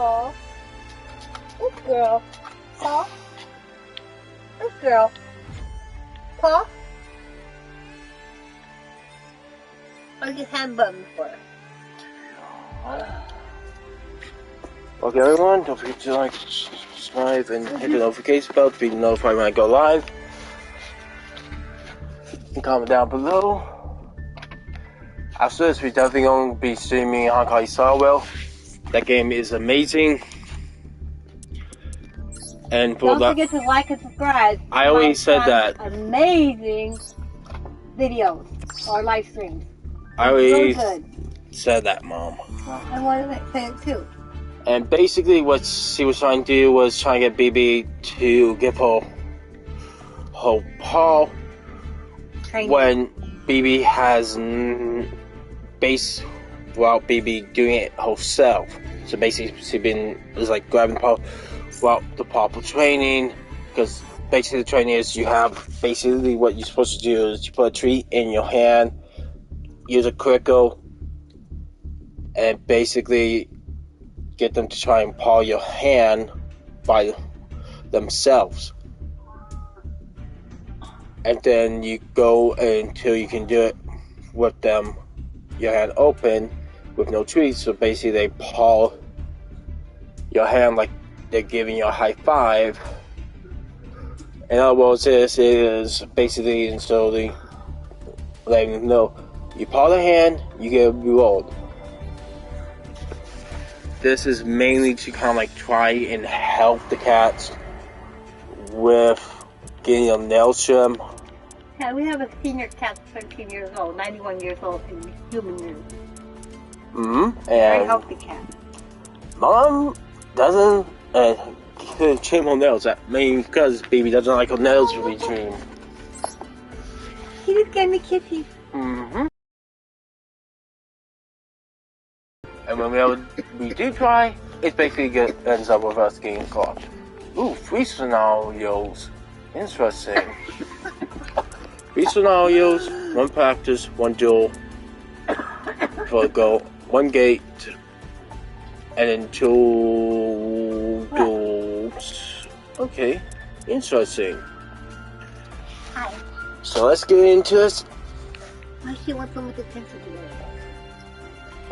Paul. Good girl. Paul. Good girl. Paul. What's your hand button for? Okay, everyone, don't forget to like, subscribe, and hit the notification bell to be notified when I go live. And comment down below. After this, we're definitely going to be streaming Honkai Star Rail. That game is amazing. And for don't forget to like and subscribe. I always said that. Amazing videos or live streams. I always said that, Mom. Well, I wanted to say it too. And basically what she was trying to do was trying to get BB to give her Paul when BB has BB doing it herself. So basically she is like grabbing Paul throughout the proper training, because basically the training is you have basically what you're supposed to do is you put a treat in your hand, use a critical, and basically get them to try and paw your hand by themselves. And then you go until you can do it with them, your hand open, with no treats. So basically they paw your hand like they're giving you a high five. In other words, this is basically and slowly letting them know, you paw the hand, you get a reward. This is mainly to kind of like try and help the cats with getting their nails trimmed. Yeah, we have a senior cat, 13 years old, 91 years old in human years. Very healthy cat. Mom doesn't trim her nails. That means because baby doesn't like her nails to be trimmed. He just gave me kisses. And when we do try, it basically ends up with us getting caught. Ooh, 3 scenarios. Interesting. 3 scenarios, 1 practice, 1 duel, for a goal, 1 gate, and then 2 duels. Okay, interesting. Hi. So let's get into this. Why she wants them with the pencil today?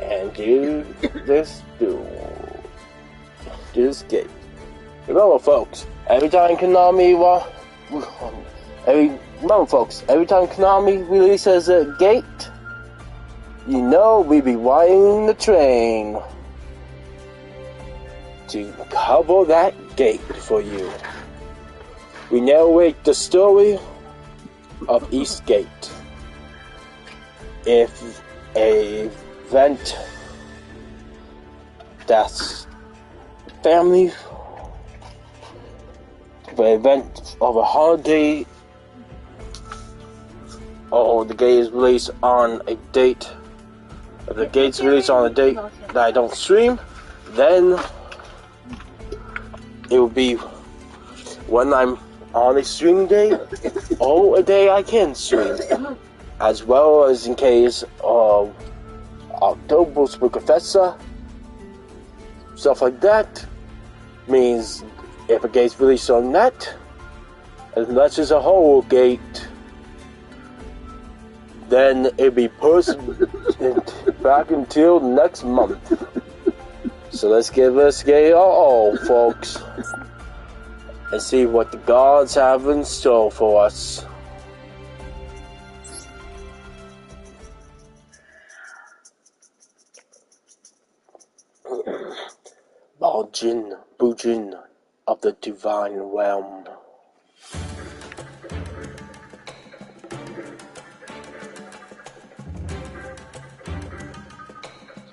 And do this duel. Do this gate. Remember, folks, every time Konami releases a gate, you know we be riding the train to cover that gate for you. We narrate the story of East Gate. If a event that's family, the event of a holiday, or the game is released on a date. If the game's released on a date that I don't stream, then it will be when I'm on a stream day or a day I can stream, as well as in case of October Confessor, stuff like that. Means if a gate's released on that, unless it's a whole gate, then it'll be pushed back until next month. So let's give this gate a all, folks, and see what the gods have in store for us. Bujin of the divine realm.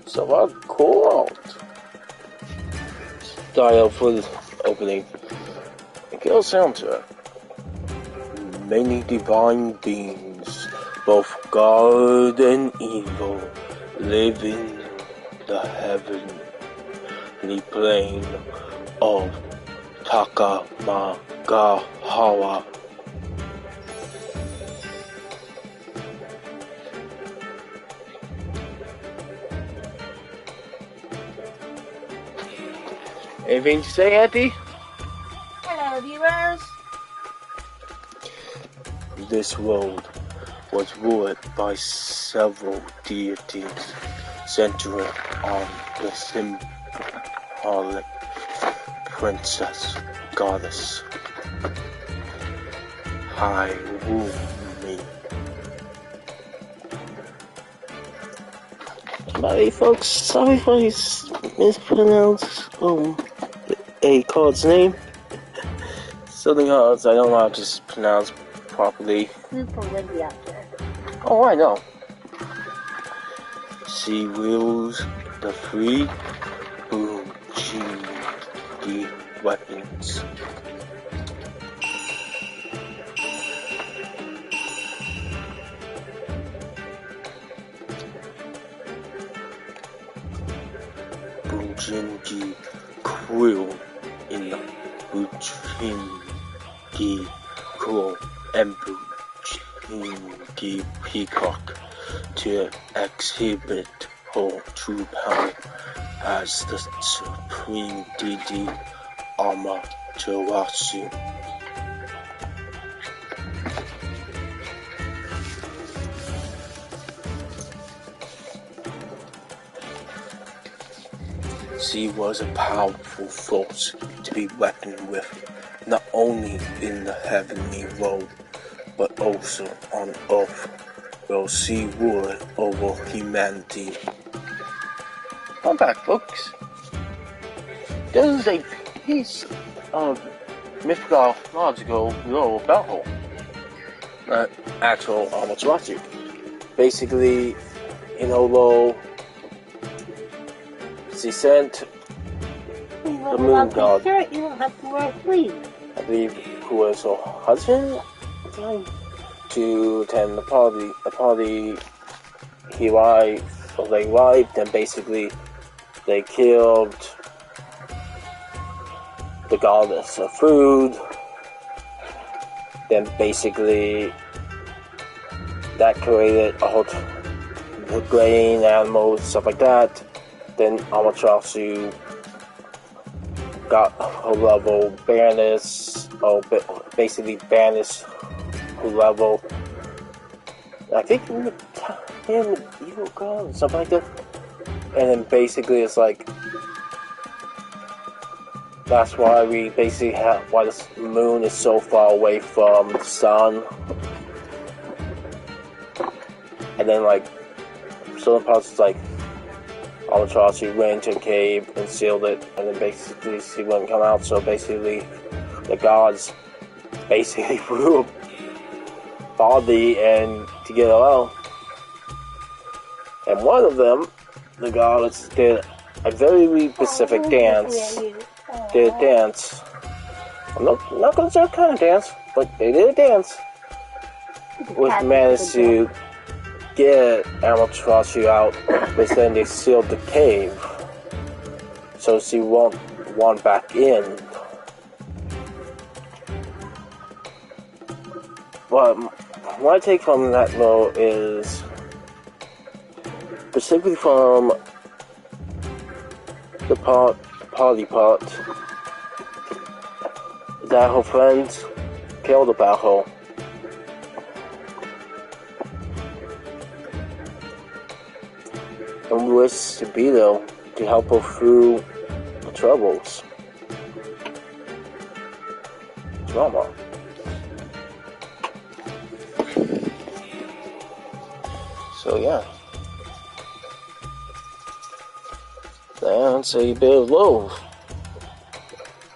So our cool style for the opening. It goes down to many divine beings, both good and evil, live in the heavenly plane of Takamagawa. Anything to say, Auntie? Hello, viewers. This world was ruled by several deities, centering on the symbolic princess goddess Hyrule. Sorry, folks. Sorry if I mispronounced a card's name. Something cards I don't know how to pronounce properly. Super windy out there. Oh, I know. She wields the three Bujingi weapons. Bujingi Quill in the Bujingi Quill and Bujingi Peacock to exhibit her true power as the supreme deity Amaterasu. She was a powerful force to be reckoned with, not only in the heavenly world, but also on earth, where she ruled over humanity. Fun fact, folks. There is a piece of mythological lore about her. Actual Amaterasu. Basically, although she sent the moon god, You don't have to wear a sleeve. I believe, who was her husband, to attend the party. They arrived, and basically they killed the goddess of food. Then basically that created a whole grain, animals, stuff like that. Then Amaterasu got her level banished, basically banished her level. I think in the evil god, something like that. And then basically it's like, that's why we basically have, why the moon is so far away from the sun. And then like, certain parts is like, Amaterasu went into a cave and sealed it, and then basically she wouldn't come out, so basically the gods basically threw a body and to get her out. And one of them, the gods, did a very specific dance. Did a dance. I'm not gonna say what kind of dance, but they did a dance. Which managed to get Amaterasu out, but then they sealed the cave, so she won't want back in. But my take from that though is, specifically from the party part, that her friends cared about her. And wished to be there to help her through the troubles. Drama. So yeah. That's a bit of love.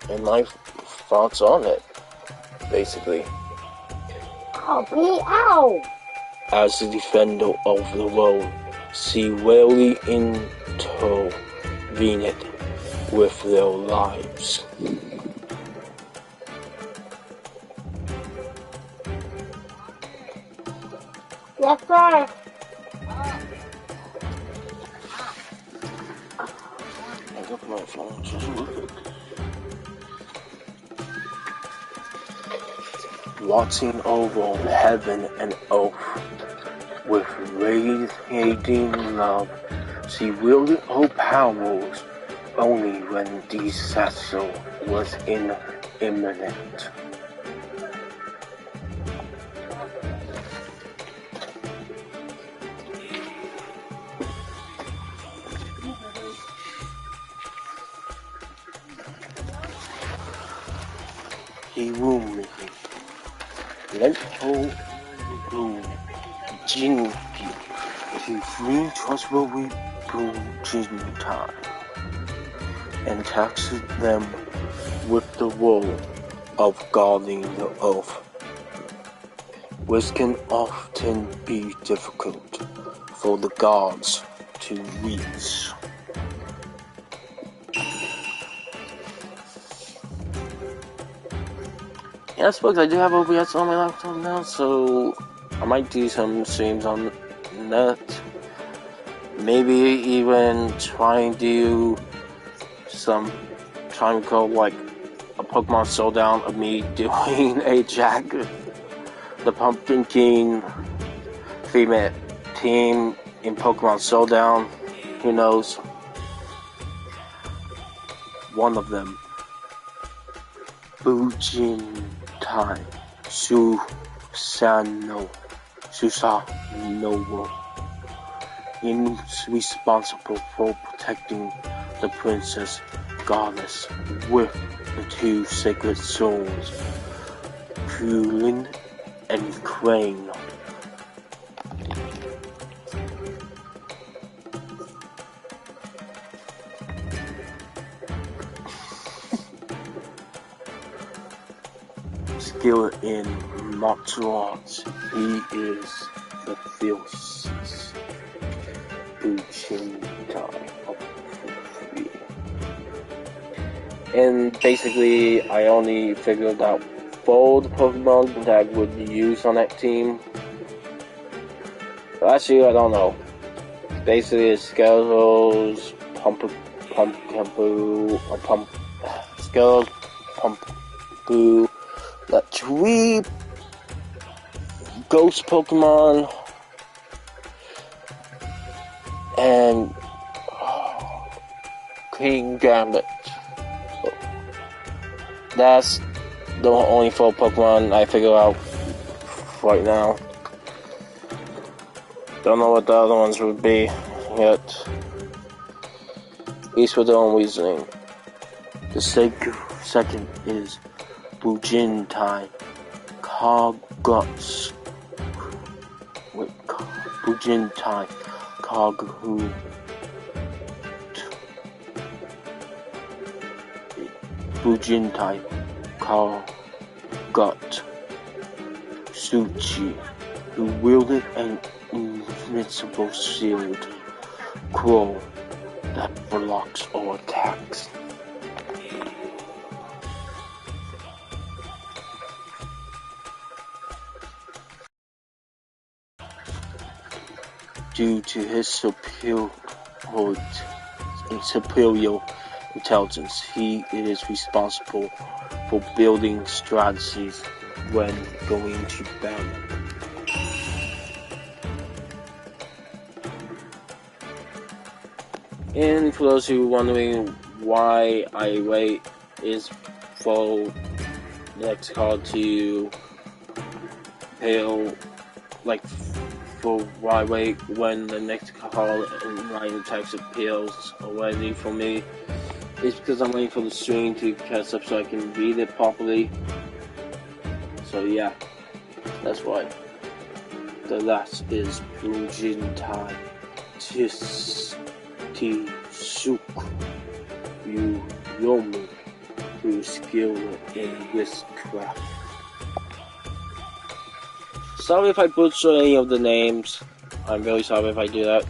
And my thoughts on it, basically. Ow! As the defender of the world, she rarely intervened with their lives. Yes, sir. I got my phone, just look at it. Watching over heaven and earth with radiating love, she wielded her powers only when disaster was imminent. He ruled me. Lento Blue Jinpi. He free trustworthy Blue Jintai and taxed them with the role of guarding the earth, which can often be difficult for the gods to reach. Yes, folks, I do have OBS on my laptop now, so I might do some streams on that. Maybe even try and do try and go like a Pokemon Showdown of me doing a Jack the Pumpkin King female team in Pokemon Showdown. Who knows? One of them. Bujintai Susanoo is responsible for protecting the princess goddess with the two sacred swords, Kulin and Crane. Skilled in martial arts, he is the fiercest Bujintai of the three. And basically, I only figured out 4 Pokemon that I would use on that team. But actually, I don't know. Basically, it's Skeletals, Skeletals, Pumpaboo, the 3 Ghost Pokemon, and King Gambit. That's the only 4 Pokemon I figure out right now. Don't know what the other ones would be yet. At least with their own reasoning. The second is Bujintai Bujintai Kaghu. Bujintai Kagut Suchi, who wielded an invincible shield crow that blocks all attacks. Due to his superior intelligence, he is responsible for building strategies when going to battle. And for those who are wondering why I wait is for the next card to pale, like for why I wait when the next card in line attacks appeals already for me. It's because I'm waiting for the stream to catch up so I can read it properly. So yeah, that's why. The last is Bujintai Tisuku Yomi, who is skilled in witchcraft. Sorry if I butcher any of the names. I'm really sorry if I do that.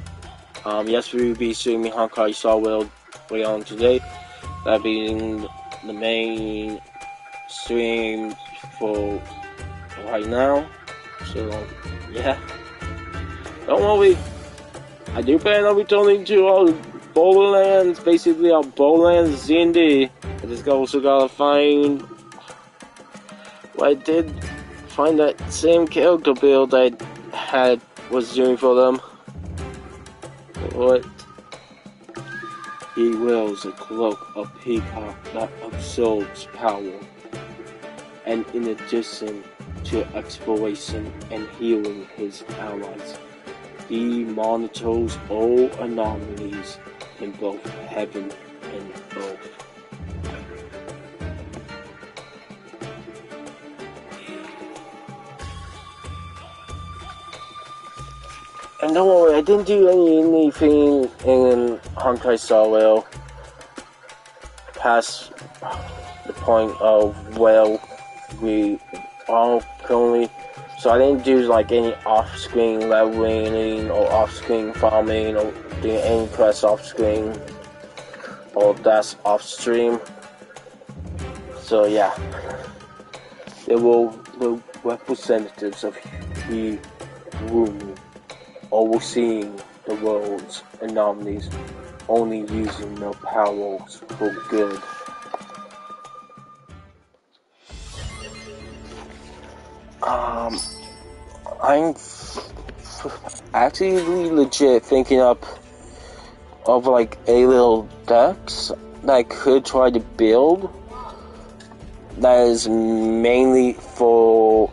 Yes, we will be streaming Honkai Star Rail later on today. That being the main stream for right now. So, yeah. Don't worry. I do plan on returning to our Borderlands, basically our Borderlands Z&D. I just also gotta find... Well, I did find that same character build I was doing for them. What? He wears a cloak of peacock that absorbs power, and in addition to exploration and healing his allies, he monitors all anomalies in both heaven and earth. And don't worry, I didn't do anything in Honkai Star Rail past the point of where we are currently. So I didn't do like any off-screen leveling or off-screen farming or doing any quests off-screen. Or that's off-stream. So yeah, there were representatives of the room overseeing the world's anomalies, only using their powers for good. I'm actually legit thinking up of like a little decks that I could try to build that is mainly for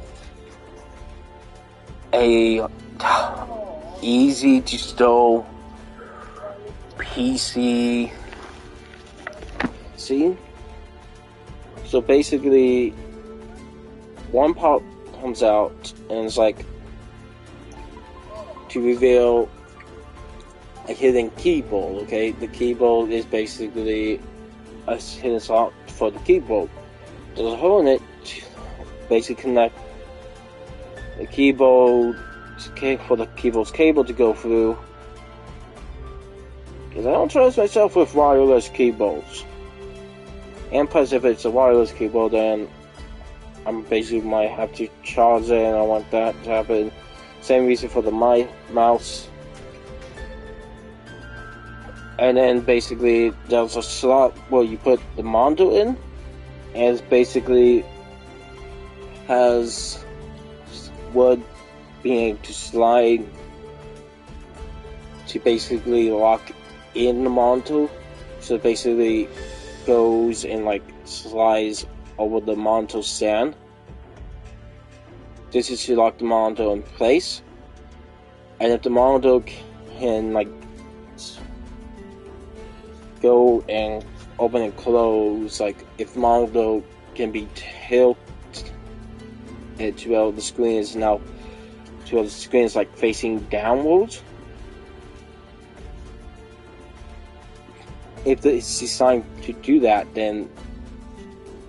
a easy to install PC. See? So basically, one part comes out and it's like to reveal a hidden keyboard, okay? The keyboard is basically a hidden slot for the keyboard. There's a hole in it to basically connect the keyboard for the keyboard's cable to go through. Because I don't trust myself with wireless keyboards. And plus, if it's a wireless keyboard, then I'm basically might have to charge it, and I want that to happen. Same reason for the mouse. And then basically, there's a slot where you put the monitor in, and it's basically has wood being able to slide to basically lock in the monitor. So it basically goes and like slides over the monitor stand. This is to lock the monitor in place. And if the monitor can like go and open and close, like if the monitor can be tilted to where the screen is now to where the screen is like facing downwards. If it's designed to do that, then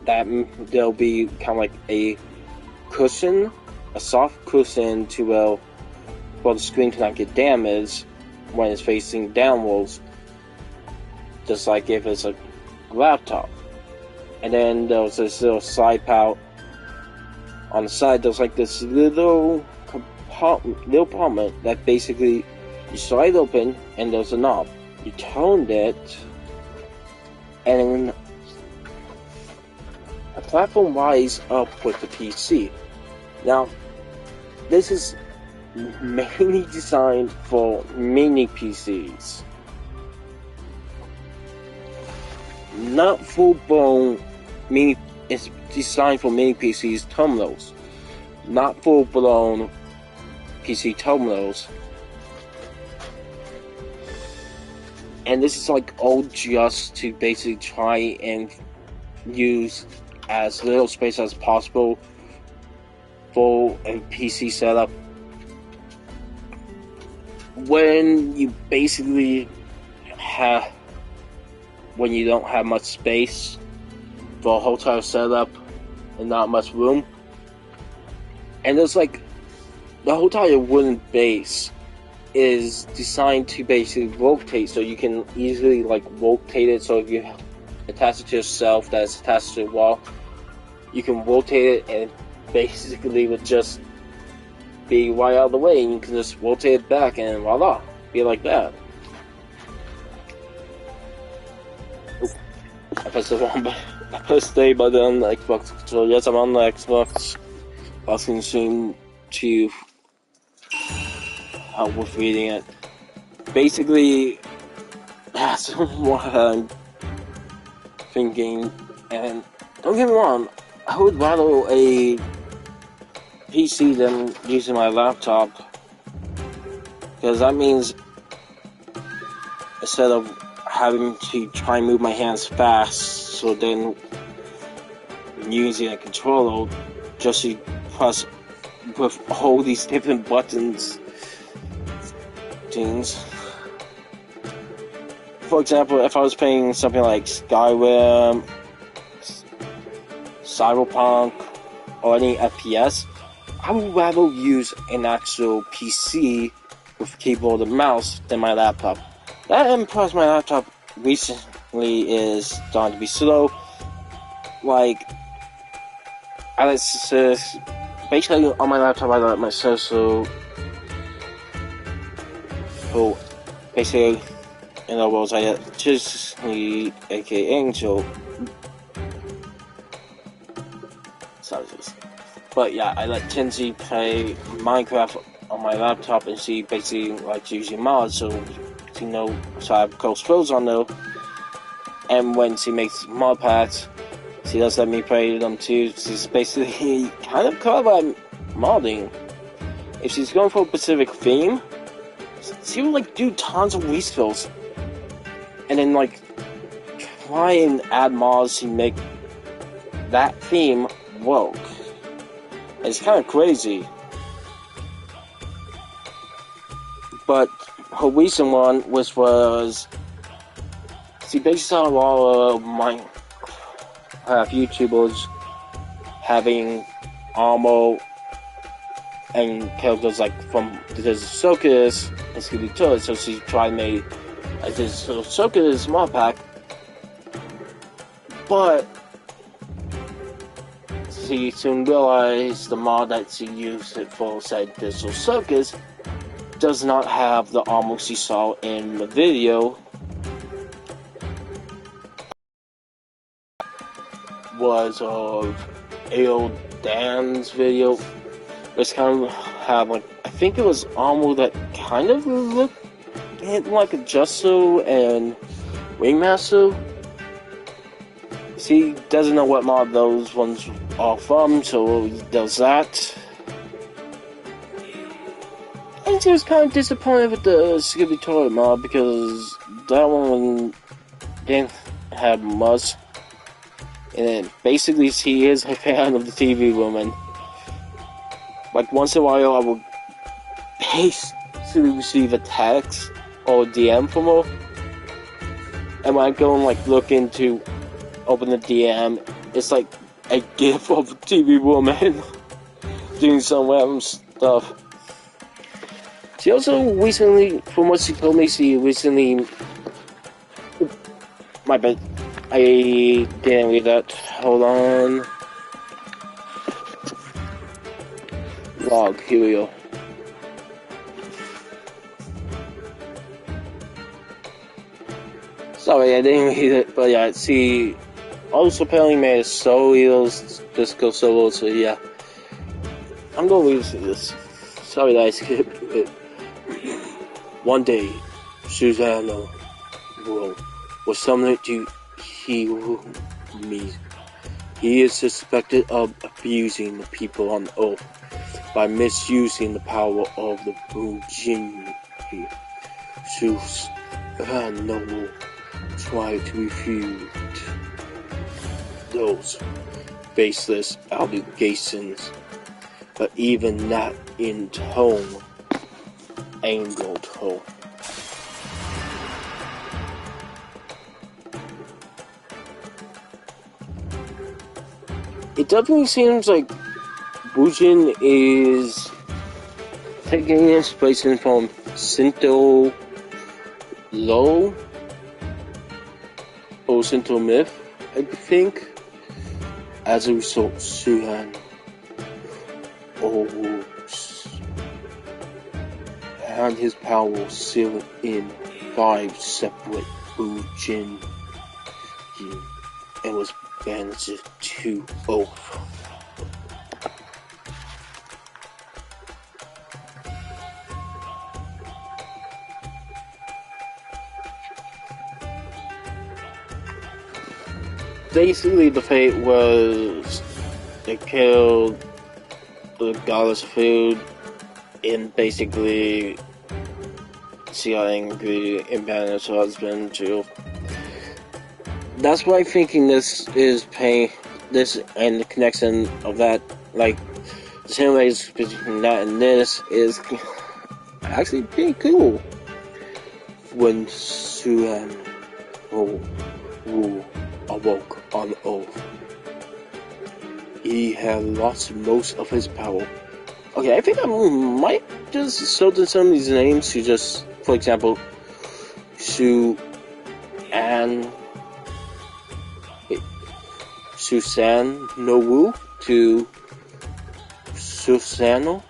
there'll be kind of like a cushion, a soft cushion to where the screen cannot get damaged when it's facing downwards, just like if it's a laptop. And then there's this little side pouch on the side. There's like this little compartment that basically you slide open, and there's a knob. You turn it, and a platform rises up with the PC. Now, this is mainly designed for mini PCs, not full-blown mini. It's designed for mini PCs terminals, not full-blown PC terminals. And this is like all just to basically try and use as little space as possible for a PC setup. When you basically when you don't have much space for a whole entire setup and not much room. And there's like the whole entire wooden base is designed to basically rotate, so you can easily like rotate it. So if you attach it to yourself that's attached to the wall, you can rotate it, and basically would just be right out of the way, and you can just rotate it back, and voila, be like that. I pressed the wrong button. I pressed the button on the Xbox controller. Yes, I'm on the Xbox. Asking stream to help with reading it. Basically, That's what I'm thinking. And don't get me wrong, I would rather a PC than using my laptop. Because that means instead of having to try and move my hands fast, so then using a controller just to press with all these different buttons things. For example, if I was playing something like Skyrim, Cyberpunk, or any FPS, I would rather use an actual PC with keyboard and mouse than my laptop. That and plus my laptop recently is starting to be slow. Like, basically on my laptop I let myself so basically in other words I just need aka Angel. Sorry. But yeah, I let Tinsy play Minecraft on my laptop and she basically likes using mods, so so I have close friends on there. And when she makes mod packs, she does let me play them too. She's basically kind of clever at modding. If she's going for a specific theme, she will like do tons of refills, and then like try and add mods to make that theme work. It's kind of crazy. But her recent one, which was, she basically saw a lot of my YouTubers having armor and characters like from the Desert Circus and Scooby Doo, so she tried to make a Desert Circus mod pack, but she soon realized the mod that she used for said Desert Circus does not have the armor she saw in the video. Was of A.O. Dan's video. It's kind of have like, I think it was armor that kind of looked like a Justo and Wingmaster. She doesn't know what mod those ones are from, so he does that. And she was kind of disappointed with the Scooby Toy mod because that one didn't have much. And basically, she is a fan of the TV woman. Like, once in a while, I will basically receive a text or a DM from her. And when I go and, like, look into, open the DM, it's like a gif of a TV woman doing some random stuff. She also recently, from what she told me, my bad. I didn't read that. Hold on. Log, here we go. Sorry, I didn't read it, but yeah, she also apparently made a solo, disco solo, so yeah. I'm gonna read this. Sorry that I skipped it. One day, Susanna was summoned to heal me. He is suspected of abusing the people on Earth by misusing the power of the Bujin. Susanna will try to refute those baseless allegations, but even that in tone angered her. It definitely seems like Bujin is taking inspiration from Shinto Lo or Shinto myth, I think. As a result, Suhan had his power sealed in 5 separate Bujin and was banished to Earth. basically the fate was they killed the goddess food and basically she got angry and abandoned her husband too. That's why I'm thinking this is pain, this and the connection of that, like the similarities between that and this is actually pretty cool. When Suan Wu awoke on Earth, he had lost most of his power. Okay, I think I might just shorten some of these names to just, for example, Susan Nowu to Susano.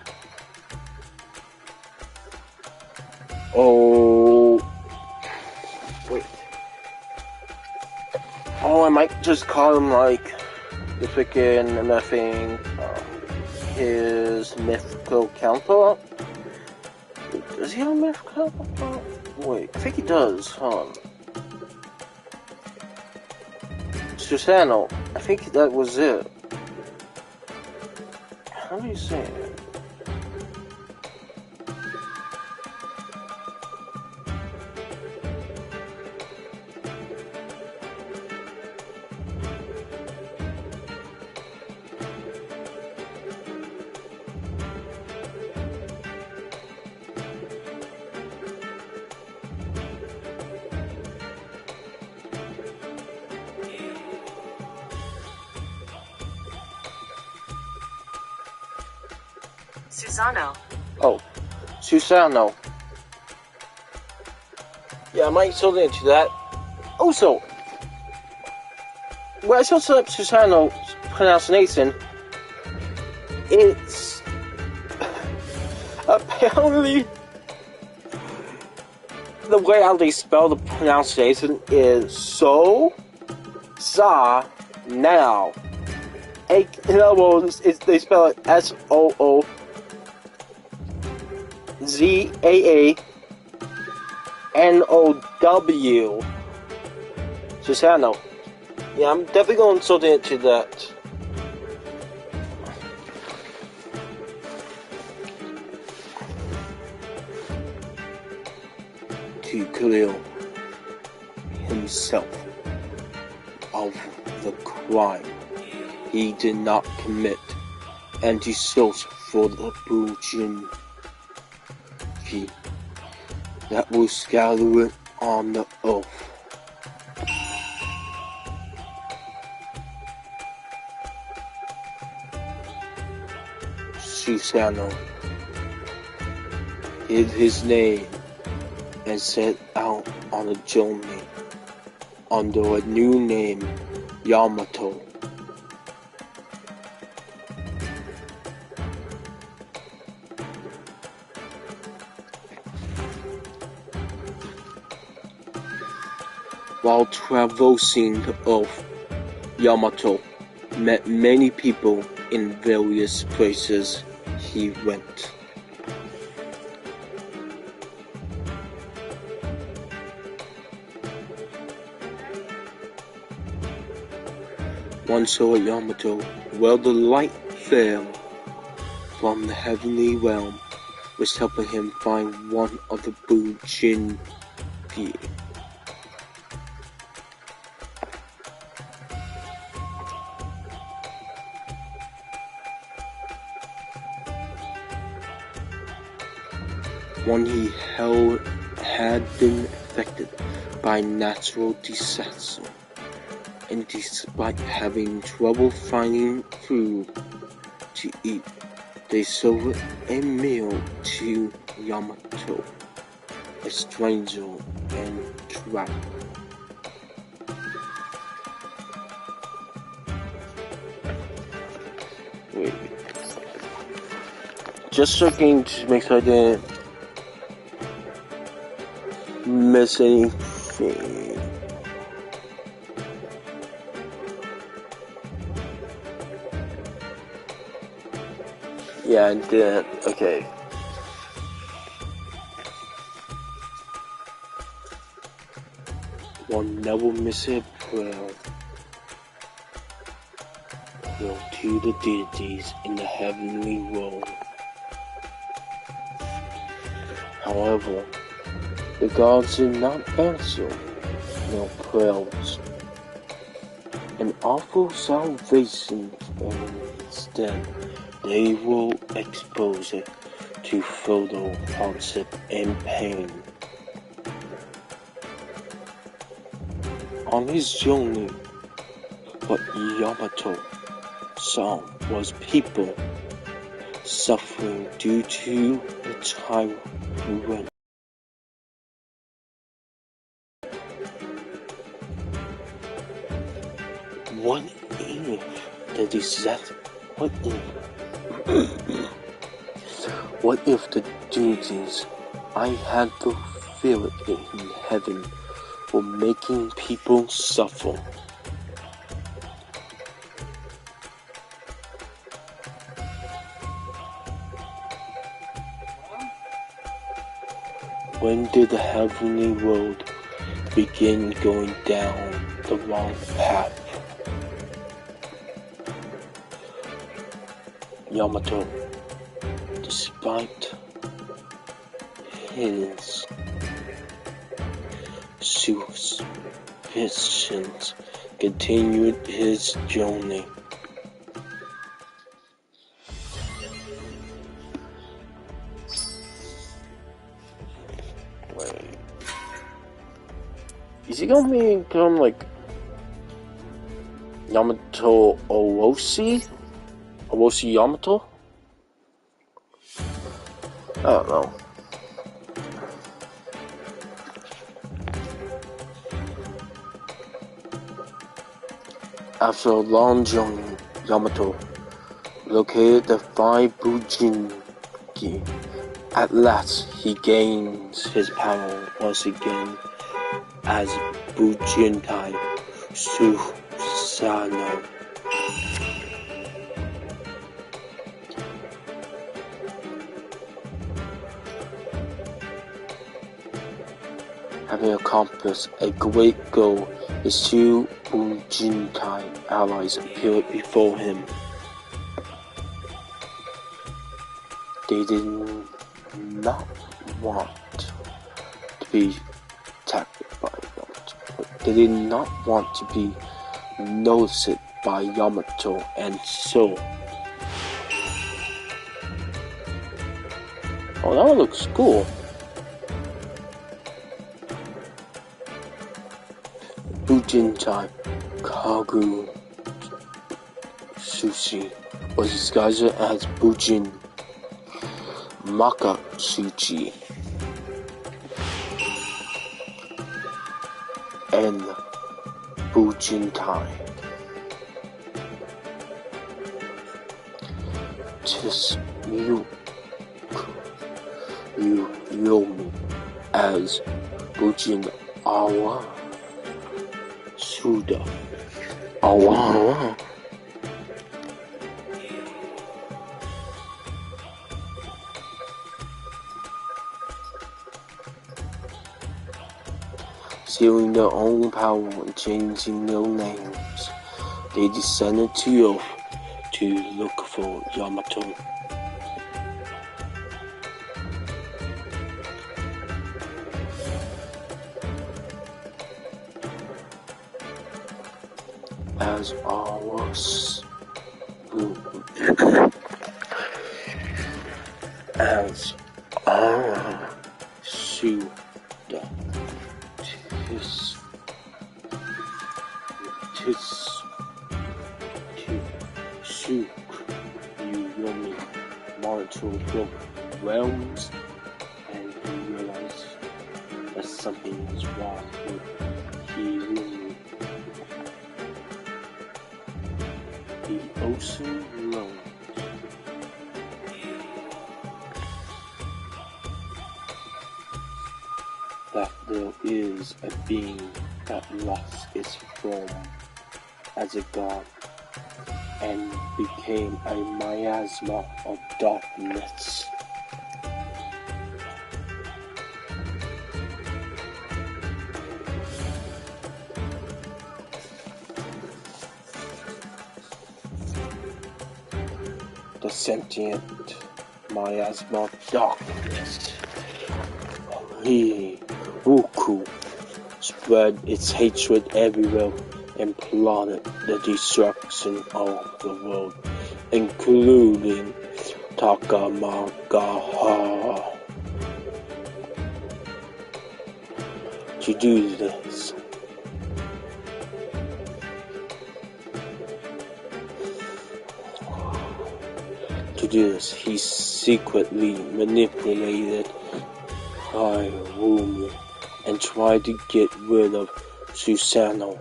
I might just call him like the freaking nothing. His mythical counterpart. Does he have a mythical counterpart? Wait, I think he does. Susano. I think that was it. How do you say it? Susano. Oh, Susano. Yeah, I might sort into that. Also, when I searched up Susano's pronunciation, it's apparently the way how they spell the pronunciation is so sa now. In other words, they spell it SOOZAANOW. Susano. Yeah, I'm definitely going to sort into that. To clear himself of the crime he did not commit, and to search for the Bujin that will scatter it on the earth. Susano hid his name and set out on a journey under a new name, Yamato. While traversing the earth, Yamato met many people in various places he went. One saw Yamato where the light fell from the heavenly realm was helping him find one of the Bujin Pi. One he held had been affected by natural disaster, and despite having trouble finding food to eat, they sold a meal to Yamato, a stranger and traveler. Wait. Just checking to make sure I didn't miss anything. Yeah, I didn't. Okay. One never miss a prayer will to the deities in the heavenly world. However, the gods did not answer their prayers and offer salvation, and instead they will expose it to further hardship and pain. On his journey, what Yamato saw was people suffering due to the tyrant. What if what if the deities I had fulfilled in heaven were making people suffer? When did the heavenly world begin going down the wrong path? Yamato, despite his suspicions, continued his journey. Wait. Is he gonna become like Yamato Orochi? Orochi Yamato? I don't know. After a long journey, Yamato located the 5 Bujinki. At last, he gains his power once again as Bujintai Susanoo. Having accomplished a great goal, his 2 Bujinkai allies appeared before him. They did not want to be attacked by Yamato. They did not want to be noticed by Yamato, and so... Oh, that one looks cool. Bujintai Kagu Sushi was disguised as Bujin Makatsuchi and Bujintai Yugioh as Bujin Awa Suda. Awa. Stealing their own power and changing their names, they descended to Earth to look for Yamato. As ours as our Suda Yugioh monitored both realms, and he realized that something was wrong with Yugioh. The ocean learned that there is a being that lost its form as a god and became a miasma of darkness. the sentient miasma of darkness. He, Ruku, spread its hatred everywhere and plotted the destruction of the world, including Takamagaha. To do this, he secretly manipulated Hirumi and tried to get rid of Susanoo,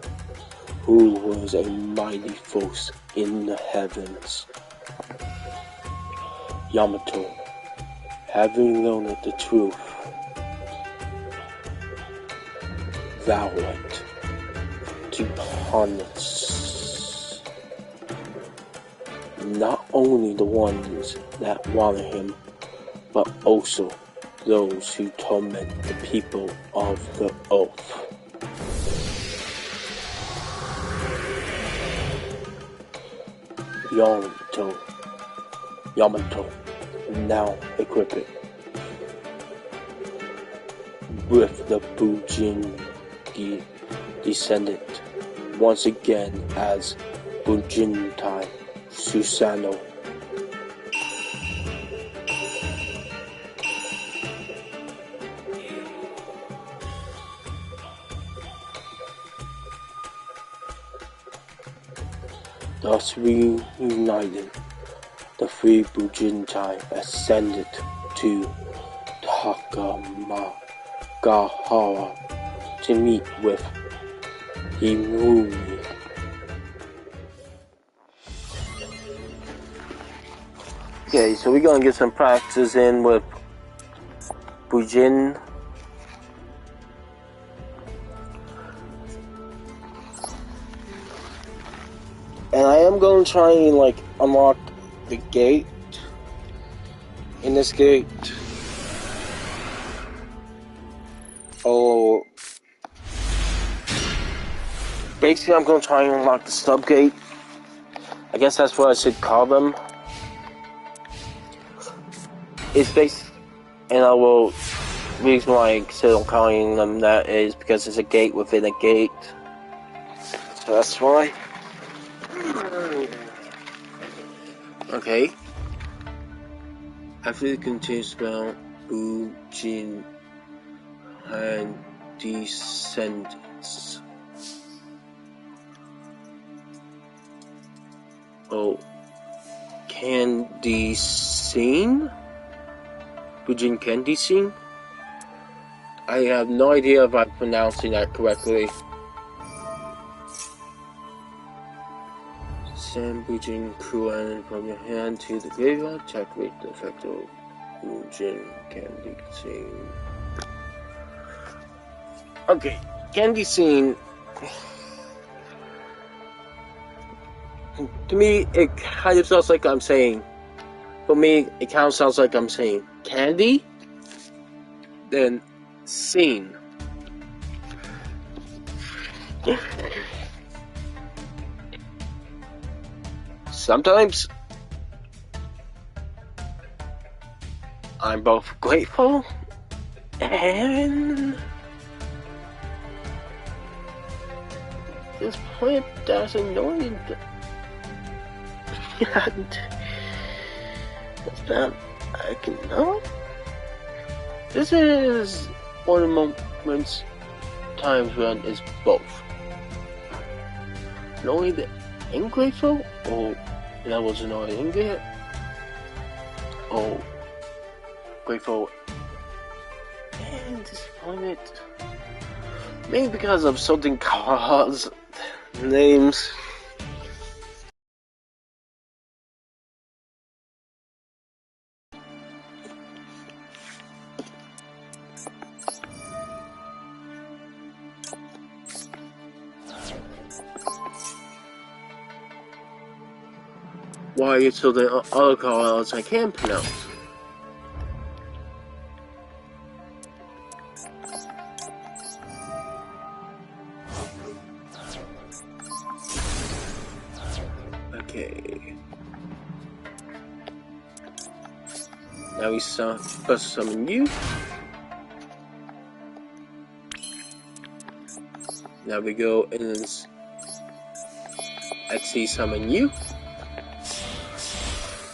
who was a mighty force in the heavens. Yamato, having learned the truth, vowed to punish not only the ones that wanted him, but also those who torment the people of the earth. Yamato, now equipped with the Bujingi, descended once again as Bujintai Susanoo. Thus reunited, the three Bujintai ascended to Takamagaha to meet with Hirumi. Okay, so we're gonna get some practice in with Bujin. And I am going to try and unlock the gate in this gate. Oh, basically I'm going to try and unlock the stub gate. I guess that's what I should call them. It's based, and I will. Reason why I still calling them that is because it's a gate within a gate. So that's why. Okay. After the continuous spell, Bujin and descendants. Oh, Candy Scene? Bujin Candy Scene? I have no idea if I'm pronouncing that correctly. Send Bujin Kuan from your hand to the graveyard. Activate the effect of Bujin Candy Scene. Okay, Candy Scene. To me, it kind of sounds like I'm saying. For me, it kind of sounds like I'm saying candy, then scene. Sometimes I'm both grateful and this plant that's annoying. And that's bad. I can know. This is one of the moments, times when it's both. Annoyed and grateful, or I was annoyed and grateful, or grateful and disappointed. Maybe because of something cars names. Why are so the other cards I can pronounce? Okay. Now we special summon you. Now we go and XC summon you.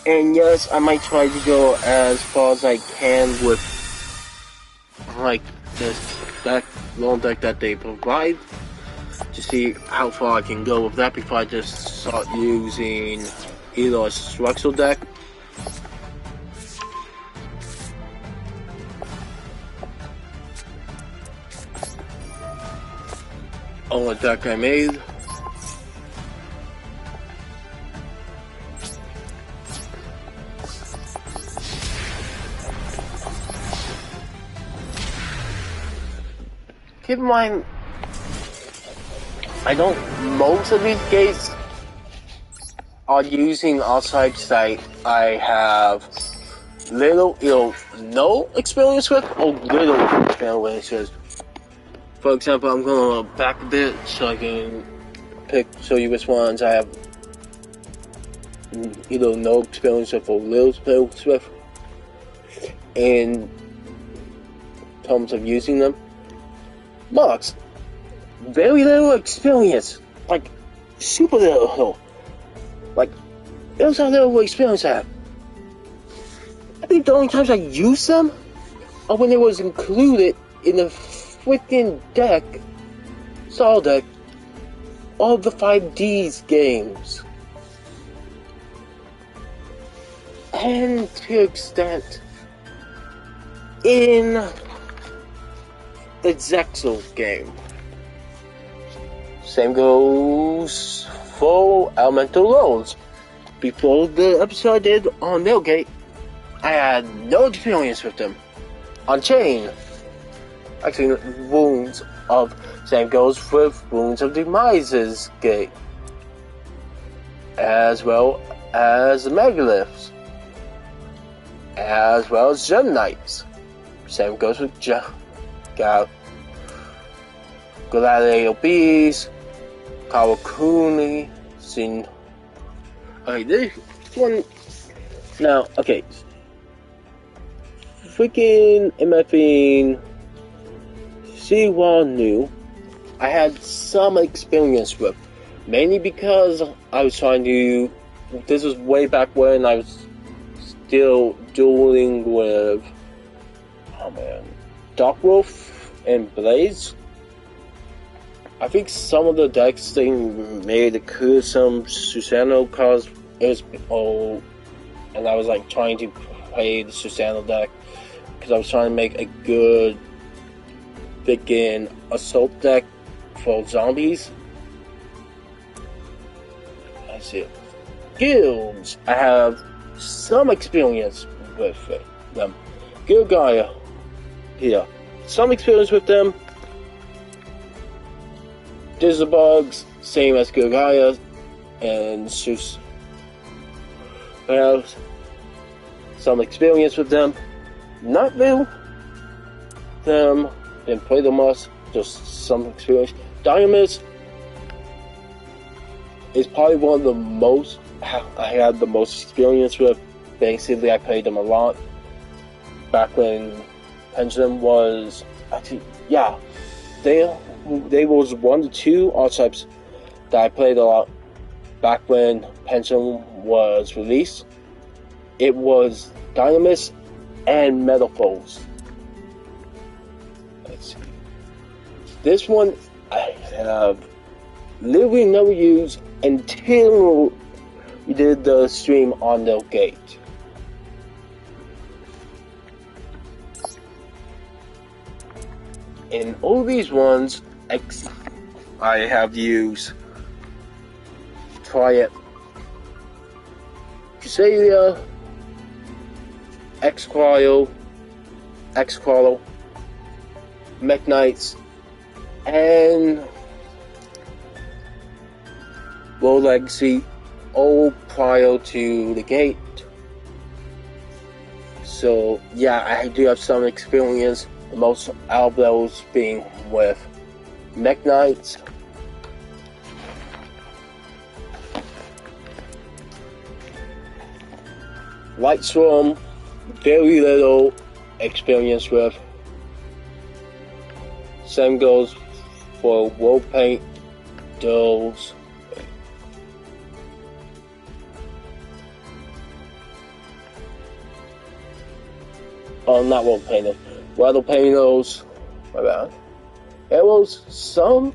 And yes, I might try to go as far as I can with like that long deck that they provide to see how far I can go with that before I just start using either a structural deck or a deck I made. Keep in mind, I don't, most of these gates are using archetypes that I have little, no experience with, or little experience with. For example, I'm gonna back a bit so I can show you which ones I have either no experience with or little experience with in terms of using them. Marks, very little experience, like super little, like there's how little experience I have. I think the only times I used them are when it was included in the freaking deck, style deck, of the 5D's games. And to an extent, in the Zexal game. Same goes for Elemental Lords. Before the episode I did on Nailgate, I had no experience with them. On Chain, actually, Wounds of, same goes with Wounds of Demise's Gate, as well as the Megaliths, as well as Gem Knights. Same goes with Gladiator Bees, Kawakuni, Sin. Okay, this one. Now, okay. Freaking MFing C1 New, I had some experience with. Mainly because I was trying to. This was way back when I was still dueling with. Oh man. Darkwolf and Blaze. I think some of the decks they made include some Susano cards. It was and I was like trying to play the Susano deck because I was trying to make a good freaking assault deck for zombies. Let's see. Guilds. I have some experience with them. Guild Gaia. Here. Some experience with them. Dizzlebugs, same as Guild Gaia and Sus. I have some experience with them. Not real. Them. Didn't play them much. Just some experience. Dynamis is probably one of the most I had the most experience with. Basically, I played them a lot back when Pendulum was actually, yeah, they was 1 to 2 archetypes that I played a lot back when Pendulum was released. It was Dynamis and Metalfoes. Let's see. This one I have literally never used until we did the stream on the gate. In all these ones, I have used Triad, Crusadia, X-Cryo, Mech Knights, and World Legacy, all prior to the gate. So yeah, I do have some experience. The most out of those being with Mech Knights, Lightstorm, very little experience with. Same goes for wall paint, duels. Oh, not wall painting. Rather painters. My bad. There was some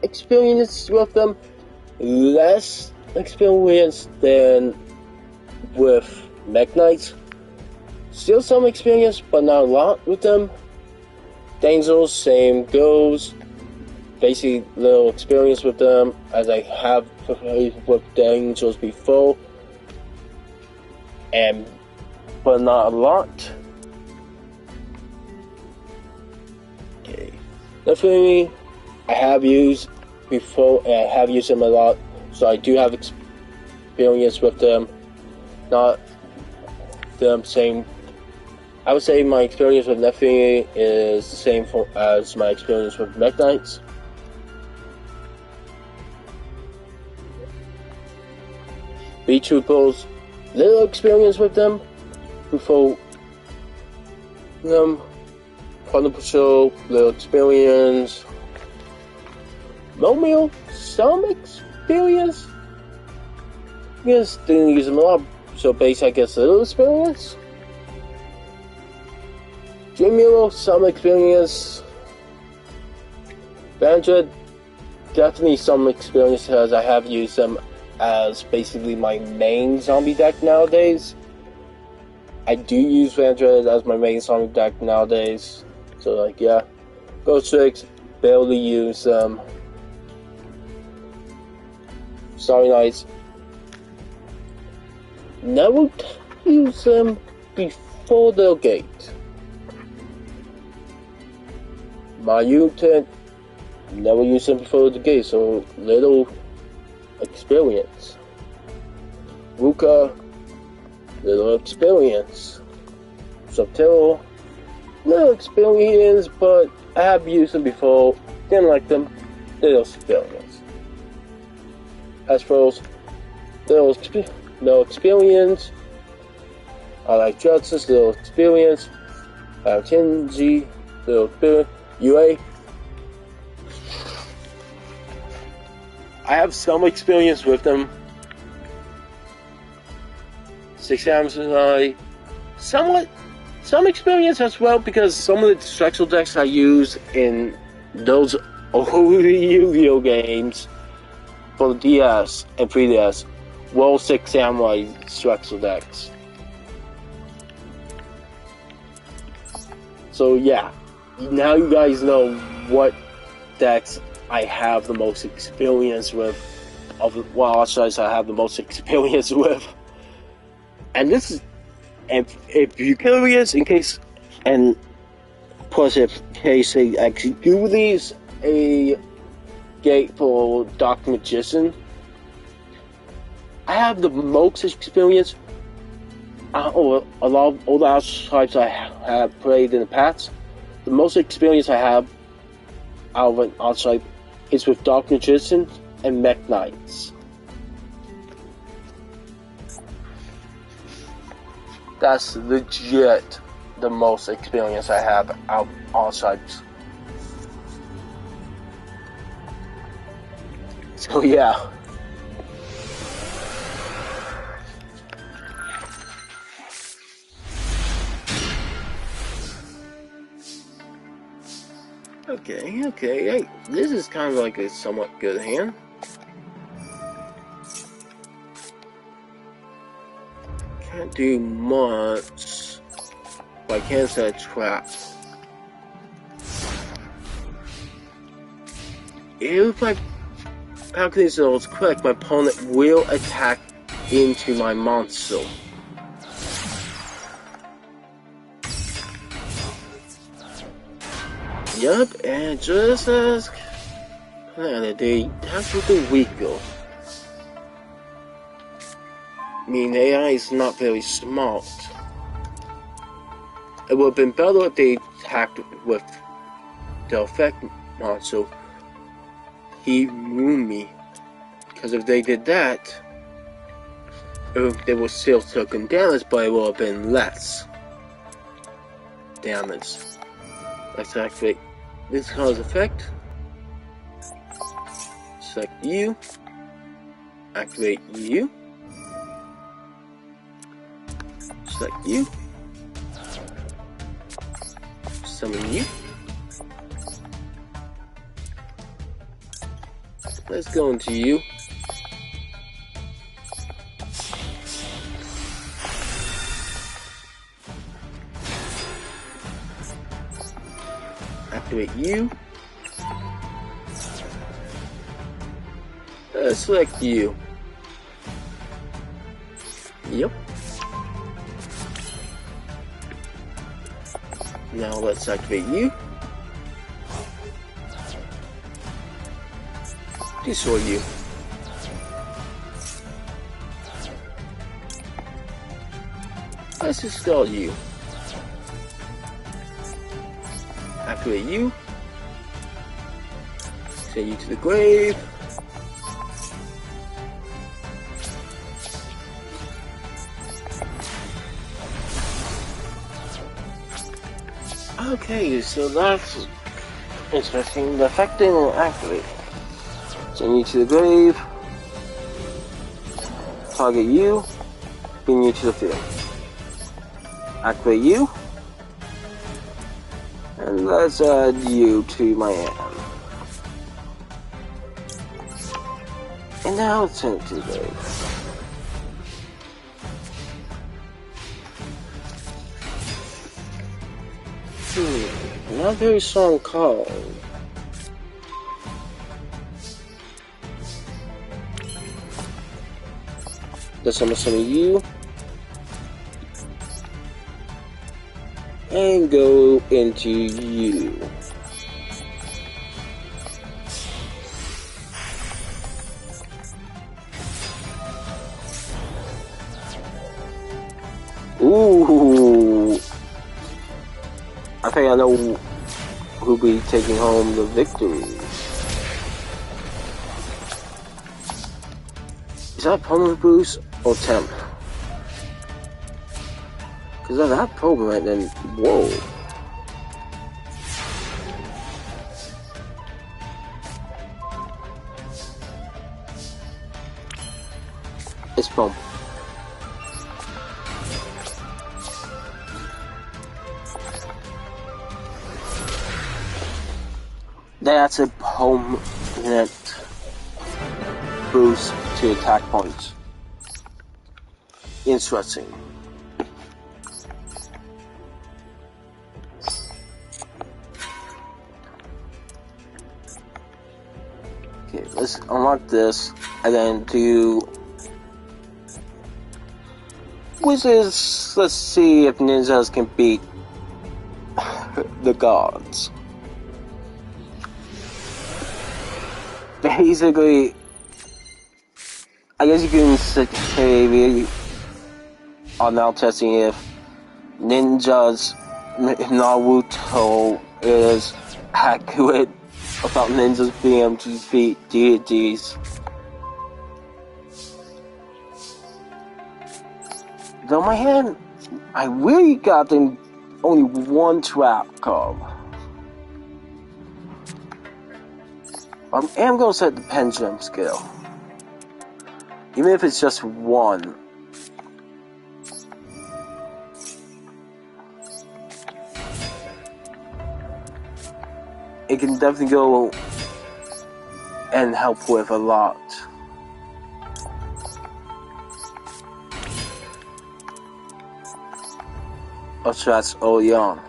experience with them, less experience than with Mech Knights. Still some experience, but not a lot with them. Dangels, same goes. Basically, little experience with them, as I have played with Dangels before, but not a lot. Okay, definitely, I have used before, and I have used them a lot, so I do have experience with them. Not the same. I would say my experience with Nephi is the same as my experience with Mech Knights. B-Troopers, little experience with them before them. Thunder Patrol, little experience. Romeo, some experience. Yes, didn't use them a lot, so base I guess a little experience. Dreamwheel, some experience. Vandred, definitely some experience as I have used them as basically my main zombie deck nowadays. I do use Vandred as my main zombie deck nowadays. So like yeah. Ghost Tricks, barely use them. Starry Nights, never use them before their gate. My Mutant, never used them before the gate, so little experience. Ruka, little experience. Subtil, little experience, but I have used them before, didn't like them, little experience. Astros, little experience. I like Justice, little experience. I have Kenji, little experience. UA, I have some experience with them. 6 Samurai, some experience as well, because some of the Drexel decks I use in those old Yu-Gi-Oh games for the DS and 3DS were 6 Samurai Drexel decks. So yeah. Now you guys know what decks I have the most experience with, of what archetypes I have the most experience with. And this is, if you're curious, in case, and plus if in case they actually do release a gate for Dark Magician, I have the most experience, or a lot of all the archetypes I have played in the past. The most experience I have out of an archetype is with Dark Magician and Mech Knights. That's legit the most experience I have out of archetypes. So yeah. Okay, hey, this is kind of like a somewhat good hand. Can't do much, but I can set a trap. If my calculation is correct, my opponent will attack into my monster. Yup, and just as planned, they tactically weaker. I mean, AI is not very smart. It would have been better if they attacked with the effect monster, Hirumi. Because if they did that, it if they were still taking damage, but it would have been less damage. Let's activate this cause effect. Select you. Activate you. Select you. Summon you. Let's go into you. Activate you. Select you. Yep. Now let's activate you. Destroy you. Let's install you. Activate you. Send you to the grave. Okay, so that's interesting. The effect didn't activate. Send you to the grave. Target you. Bring you to the field. Activate you. And let's add you to my hand. And now let's send it to the grave. Not very strong call. Let's summon some of you. And go into you. Ooh. I think I know who'll be taking home the victory. Is that permanent boost or temp? Because if that permanent, then whoa. It's perm. That's a permanent boost to attack points. Interesting. Okay, let's unlock this and then do wizards. Let's see if ninjas can beat the gods. Basically, I guess you can say we are now testing if ninjas, Naruto is accurate about ninjas being able to beat deities. Though my hand, I really got them only one trap card. I am going to set the pendulum skill. Even if it's just one. It can definitely go and help with a lot. Of strats early on.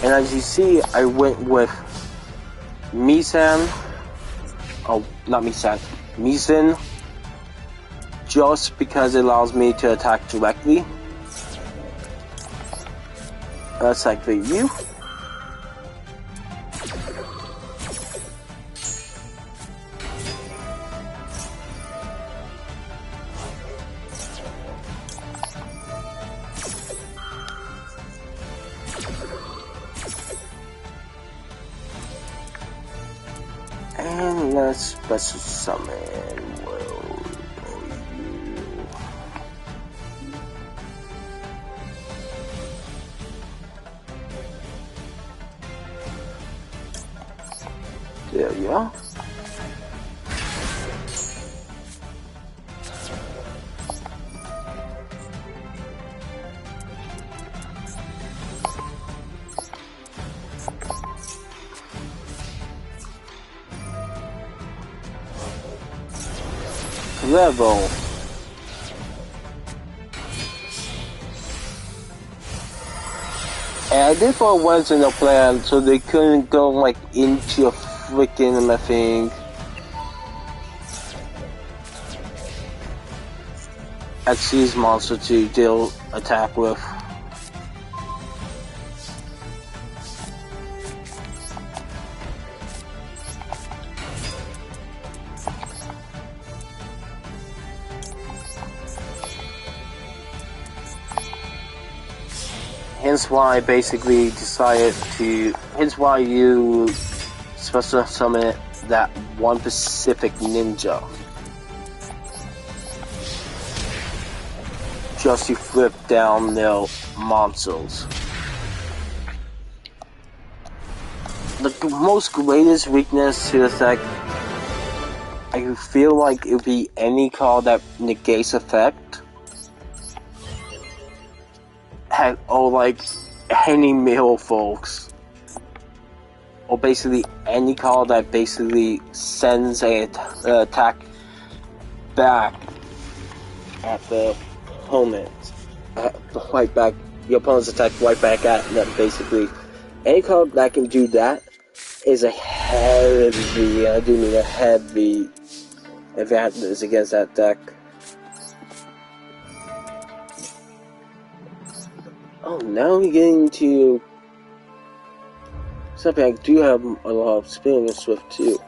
And as you see, I went with Misan. Oh, not Misan. Misin. Just because it allows me to attack directly. Let's activate you. And let's special summon there you go. Level. And this one wasn't a plan, so they couldn't go like into a freaking thing. Xyz monster to deal attack with. Hence why I basically decided to, hence why you special summon that one Pacific Ninja. Just to flip down their monsters. The most greatest weakness to this deck, I feel like it would be any card that negates effect. Or like any middle folks, or basically any card that basically sends an attack back at the opponent, right back, your opponent's attack right back at them. Basically, any card that can do that is a heavy, I do mean a heavy advantage against that deck. Oh, now we're getting to something I do have a lot of experience with too.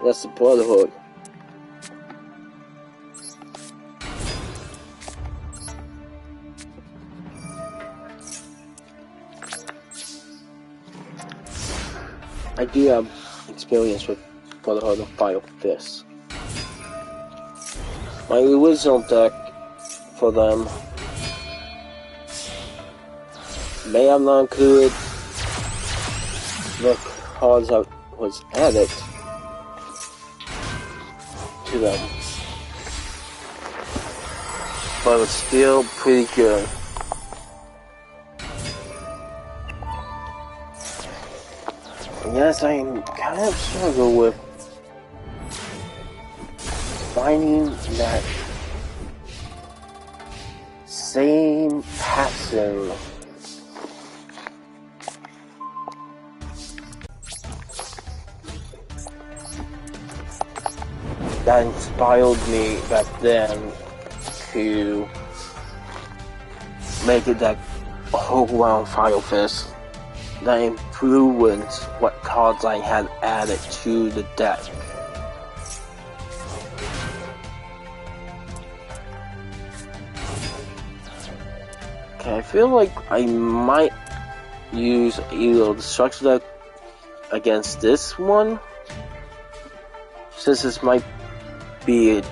That's the Brotherhood. I do have experience with Brotherhood of Fire Fist. My original deck for them may have not included the cards that was added to them, but it's still pretty good. And yes, I'm kind of struggle with finding that same pattern that inspired me back then to make it that whole round Fire Fist that influenced what cards I had added to the deck. Okay, I feel like I might use either the structure deck against this one, since this might be a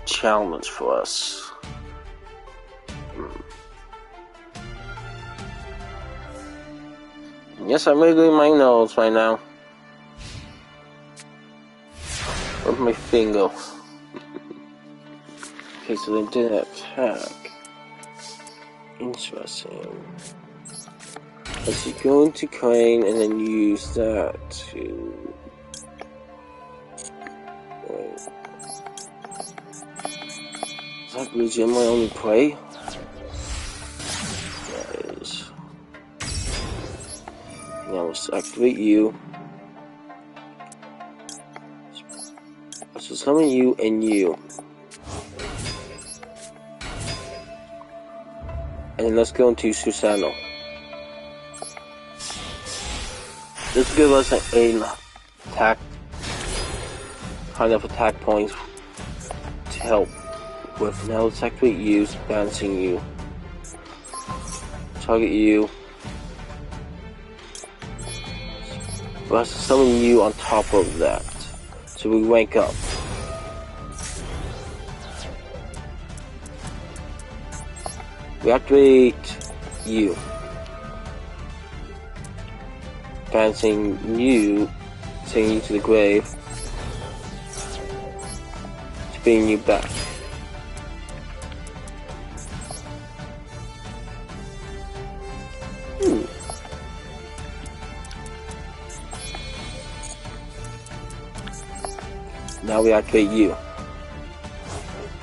challenge for us. Yes, I'm wiggling my nose right now with my finger. Okay, so they did attack. Interesting. Let's see, go into Crane and then use that to. Wait. Is that legit my only play? That is. Now let's activate you. So summon you and you. And let's go into Susano. This gives us an attack, kind of attack points to help with. Now let's activate you, balancing you. Target you. Let's summon you on top of that. So we wake up. We activate you. Bouncing you, sending you to the grave, to bring you back. Now we activate you.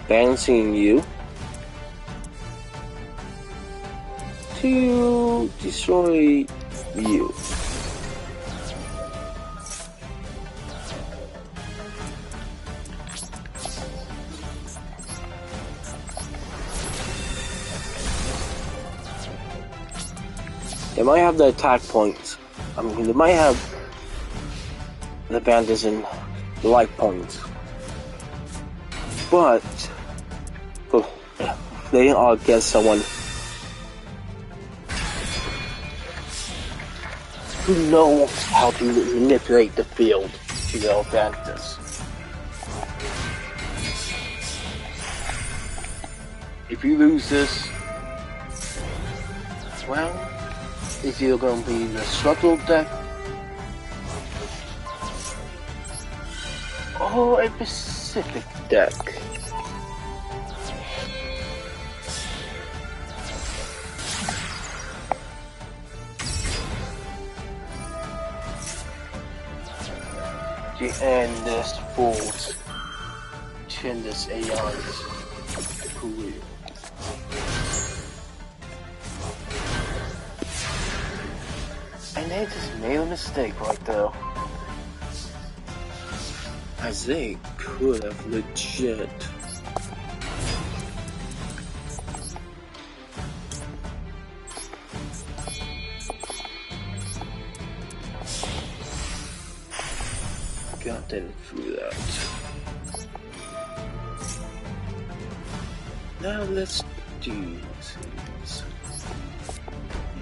Bouncing you to destroy you. They might have the attack points. I mean, they might have the bandits and the life points. But they are against someone who knows how to manipulate the field to their advantage. If you lose this, well, it's either going to be the struggle deck or a Pacific deck. To end this fool's tremendous AI's career. And they just made a mistake right there. As they could have legit gotten through that. Now let's do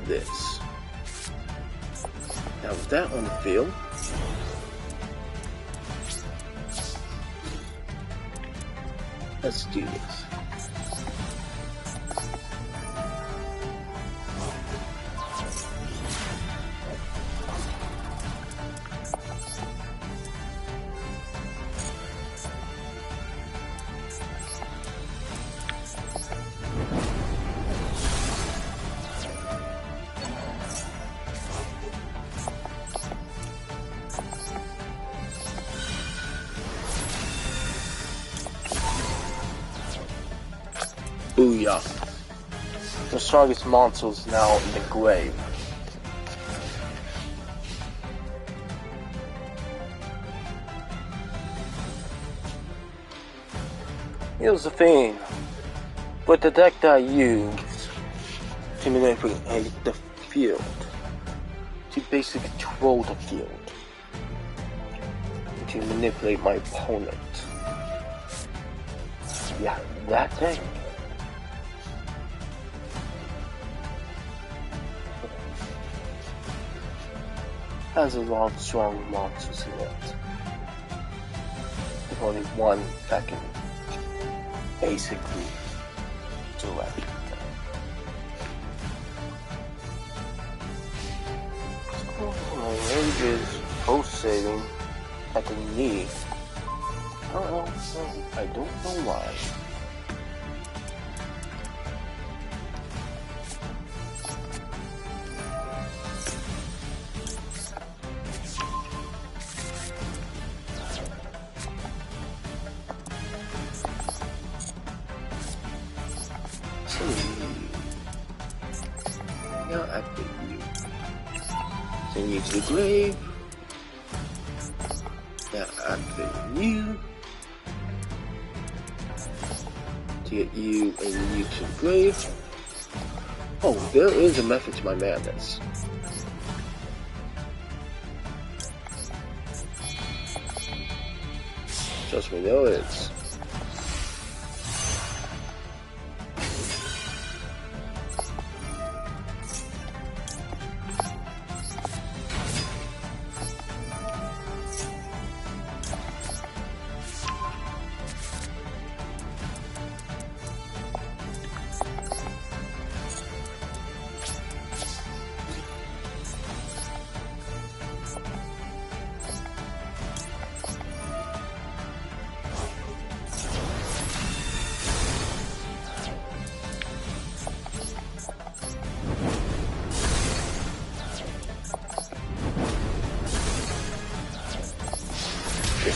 this. Now with that on the field, let's do this. Booyah. The strongest monster is now in the grave. Here's the thing. With the deck that I use to manipulate the field, to basically control the field, to manipulate my opponent. Yeah, that thing. Has a lot of strong monsters in it. There's only one that can basically do everything. My rage is pulsating at the knee. I don't know why. Now activate you. Send you to the grave. Now activate you. To get you and you to the grave. Oh, there is a method to my madness. Trust me, there is.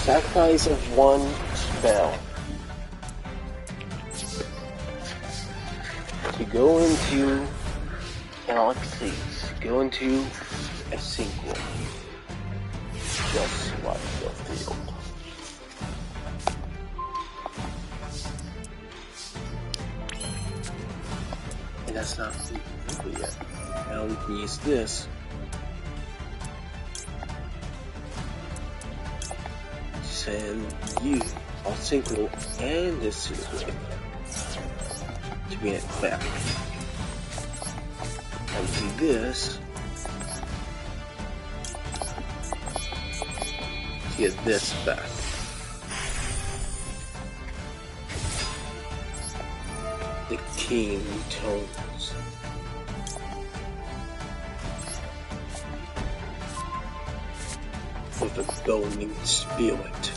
sacrifice of one spell to go into galaxies, go into a sequel, just like the field. And that's not over yet. Now we can use this. Send you a sequel and this sequel to get it back. And do this to get this back. The king returns. With a golden spirit.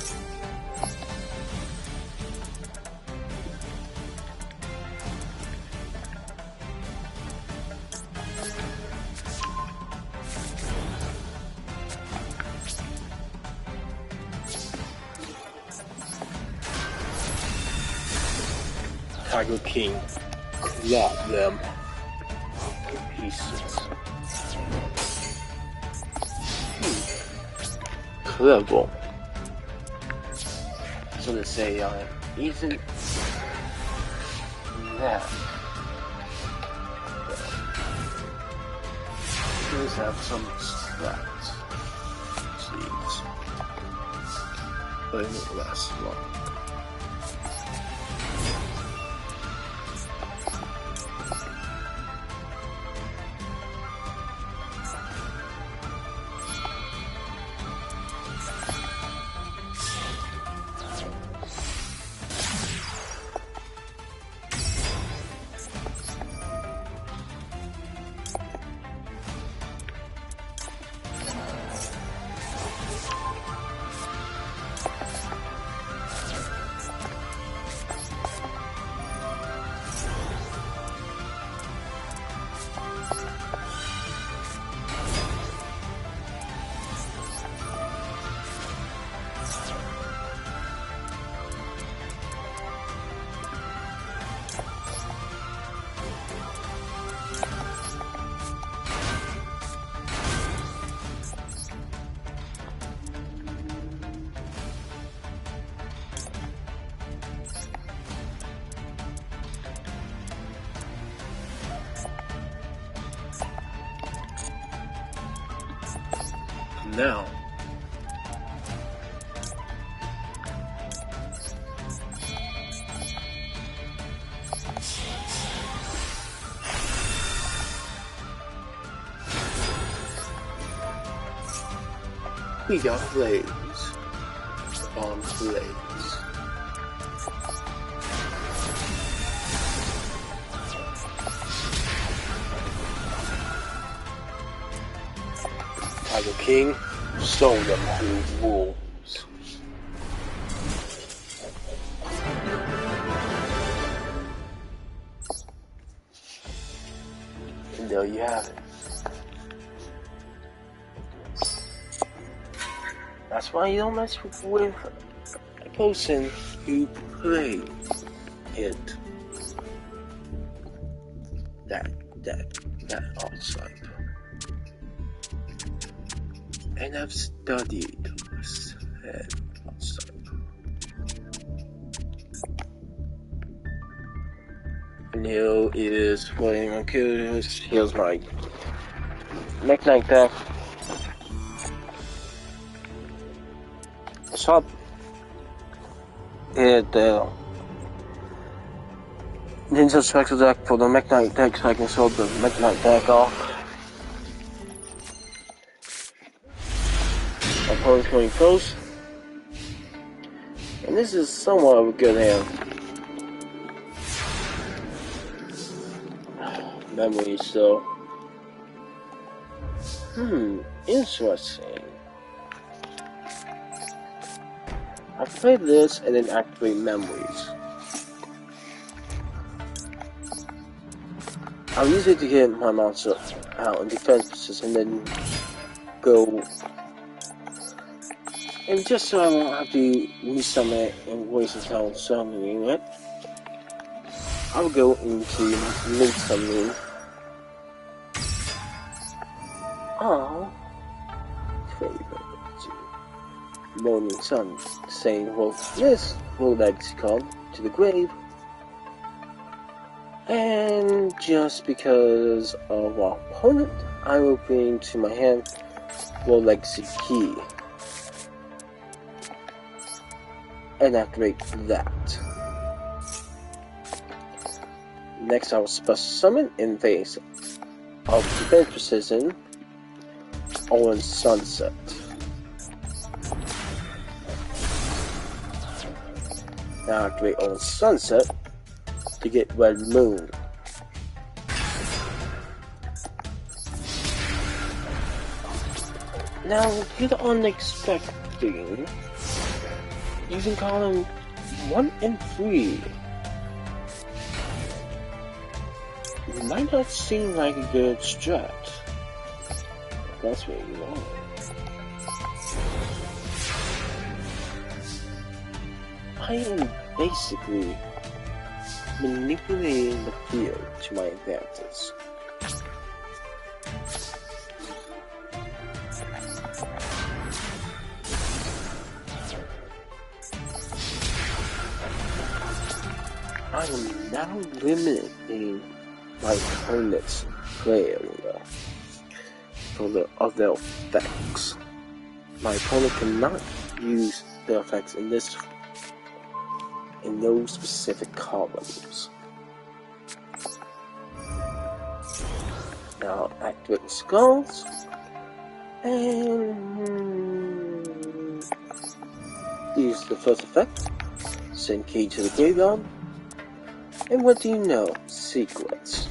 Tiger King, clap them to pieces. Clever. So to say, isn't that? Let's have some stats. Please. But it won't last long. Now, we got flames on flames. Tiger King sold them to wolves. And there you have it. That's why you don't mess with a person who plays it. That outside. And I've studied this outside. And here is what I'm gonna kill. Here's my Mech Knight deck. Swap it Ninja Spectre deck for the Mech Knight deck so I can swap the Mech Knight deck off. Opponent's going first. And this is somewhat of a good hand. Memories, so. Interesting. I played this and then activate memories. I'll use it to get my monster out in defenses and then go And just so I won't have to resummon it and waste the time summoning it, I'll go into mid summoning. Oh, favorite morning sun saying, well, this will legacy come to the grave. And just because of our opponent, I will bring to my hand World Legacy Key and activate that. Next, I will special summon in face of Defense Precision on Sunset. Now activate on Sunset to get Red Moon. Now, get the unexpected. Using column 1 and 3. It might not seem like a good strat. That's what you want. I am basically manipulating the field to my advantage. I am now limiting my opponent's play area for the other effects. My opponent cannot use the effects in those specific columns. Now activate skulls and use the first effect. Send key to the graveyard. And what do you know? Secrets.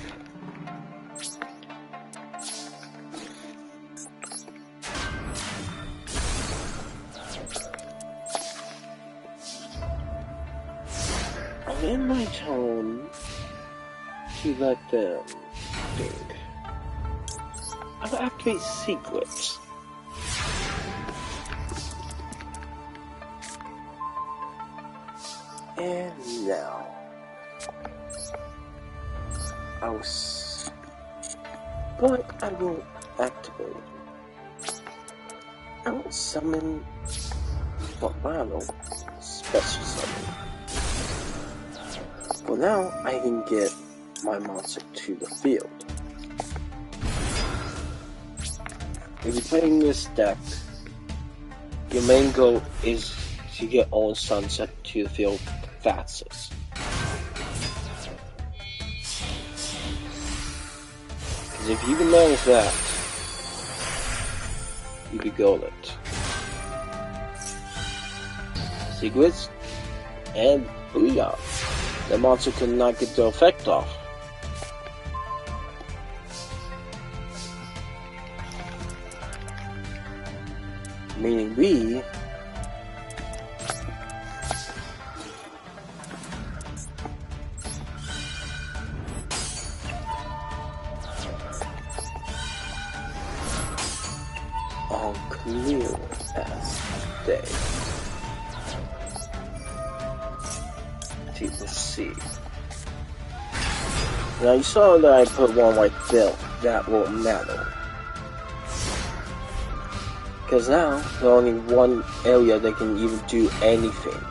I'm in my turn to let them think. I'll activate secrets. And now but I will activate. I will summon Volcano special summon. For now, I can get my monster to the field. If you're playing this deck, your main goal is to get on Sunset to the field fastest. Because if you can manage that, you can go it. Secrets and Booyah. The monster cannot get the effect off. Meaning we are clear as day to the sea. Now you saw that I put one white belt. That won't matter. Because now, there's only one area that can even do anything.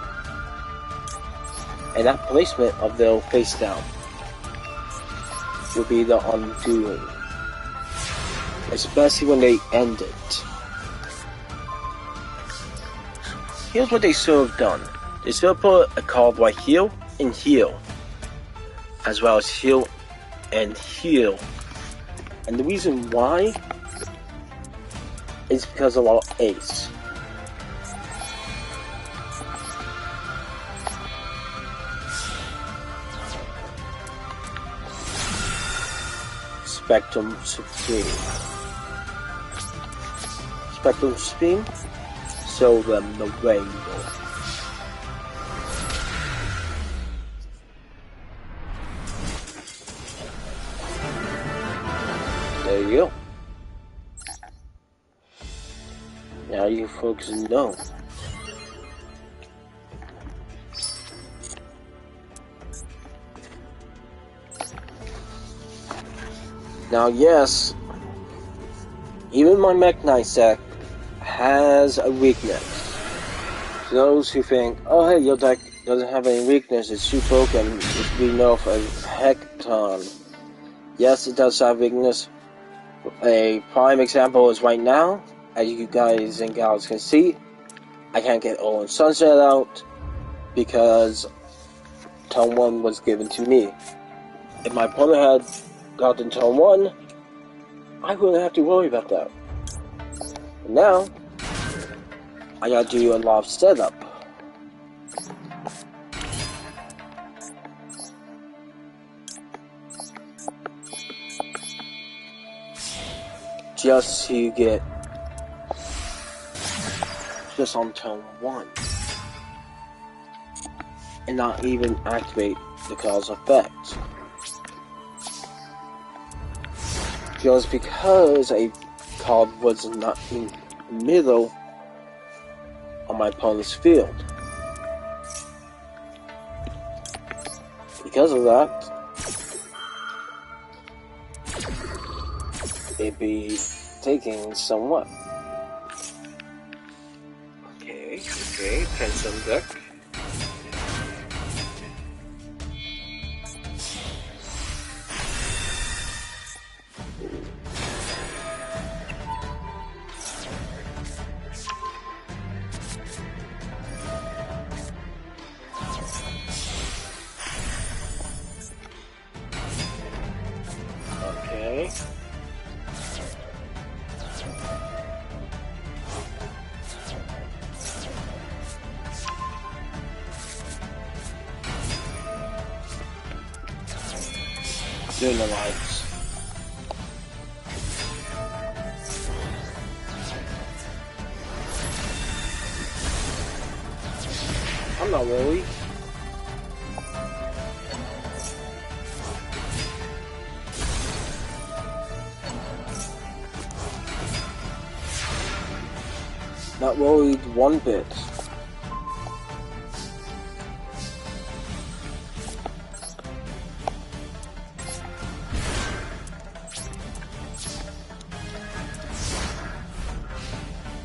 And that placement of their face down will be the undoing. Especially when they end it. Here's what they should have done. They should have put a card like heal and heal. As well as heal and heal. And the reason why is because of our ace. Spectrum Supreme. Spectrum Supreme, show them the rainbow. There you go. Now you folks know Now, yes, even my Mech-Knight deck has a weakness. To those who think, oh hey, your deck doesn't have any weakness, it's too broken, it's being nerfed a hecton. Yes, it does have weakness. A prime example is right now, as you guys and gals can see, I can't get Owen Sunset out because turn 1 was given to me. If my opponent had gotten turn 1, I wouldn't have to worry about that. And now, I gotta do a lot of setup. Just to get just on turn 1. And not even activate the cause effect. Just because a card was not in the middle of my opponent's field. Because of that, it'd be taking somewhat. Okay, pencil deck. Okay. Doing the lights. I'm not worried. Not worried one bit.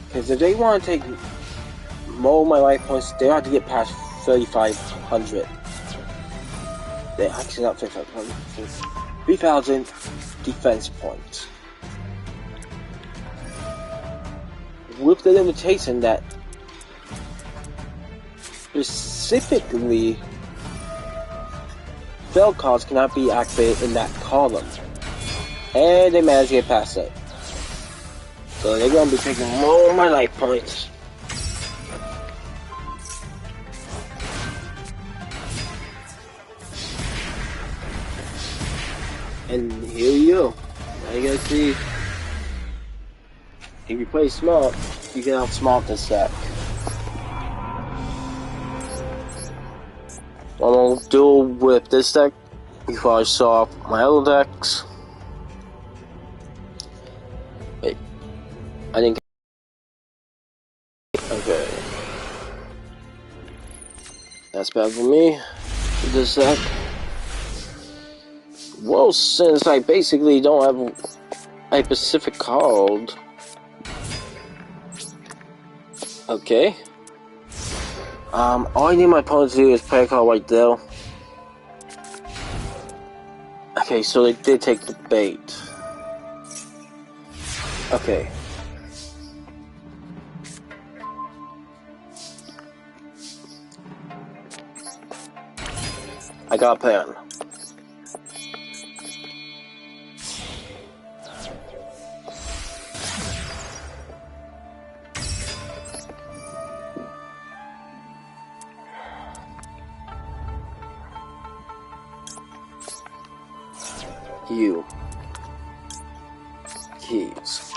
Because if they want to take more of my life points, they have to get past 3,500. They actually not 3,500. 3,000 defense points. With the limitation that specifically spell cards cannot be activated in that column. And they managed to get past it. So they're gonna be taking more of my life points. And here you go. Now you guys see, if you play smart, you can outsmart this deck. I'm gonna duel with this deck before I saw off my other decks. Wait, I didn't. Okay, that's bad for me. This deck. Well, since I basically don't have a specific card. Okay. All I need my opponent to do is play a card right there. Okay, so they did take the bait. Okay. I got a plan. You. Keys.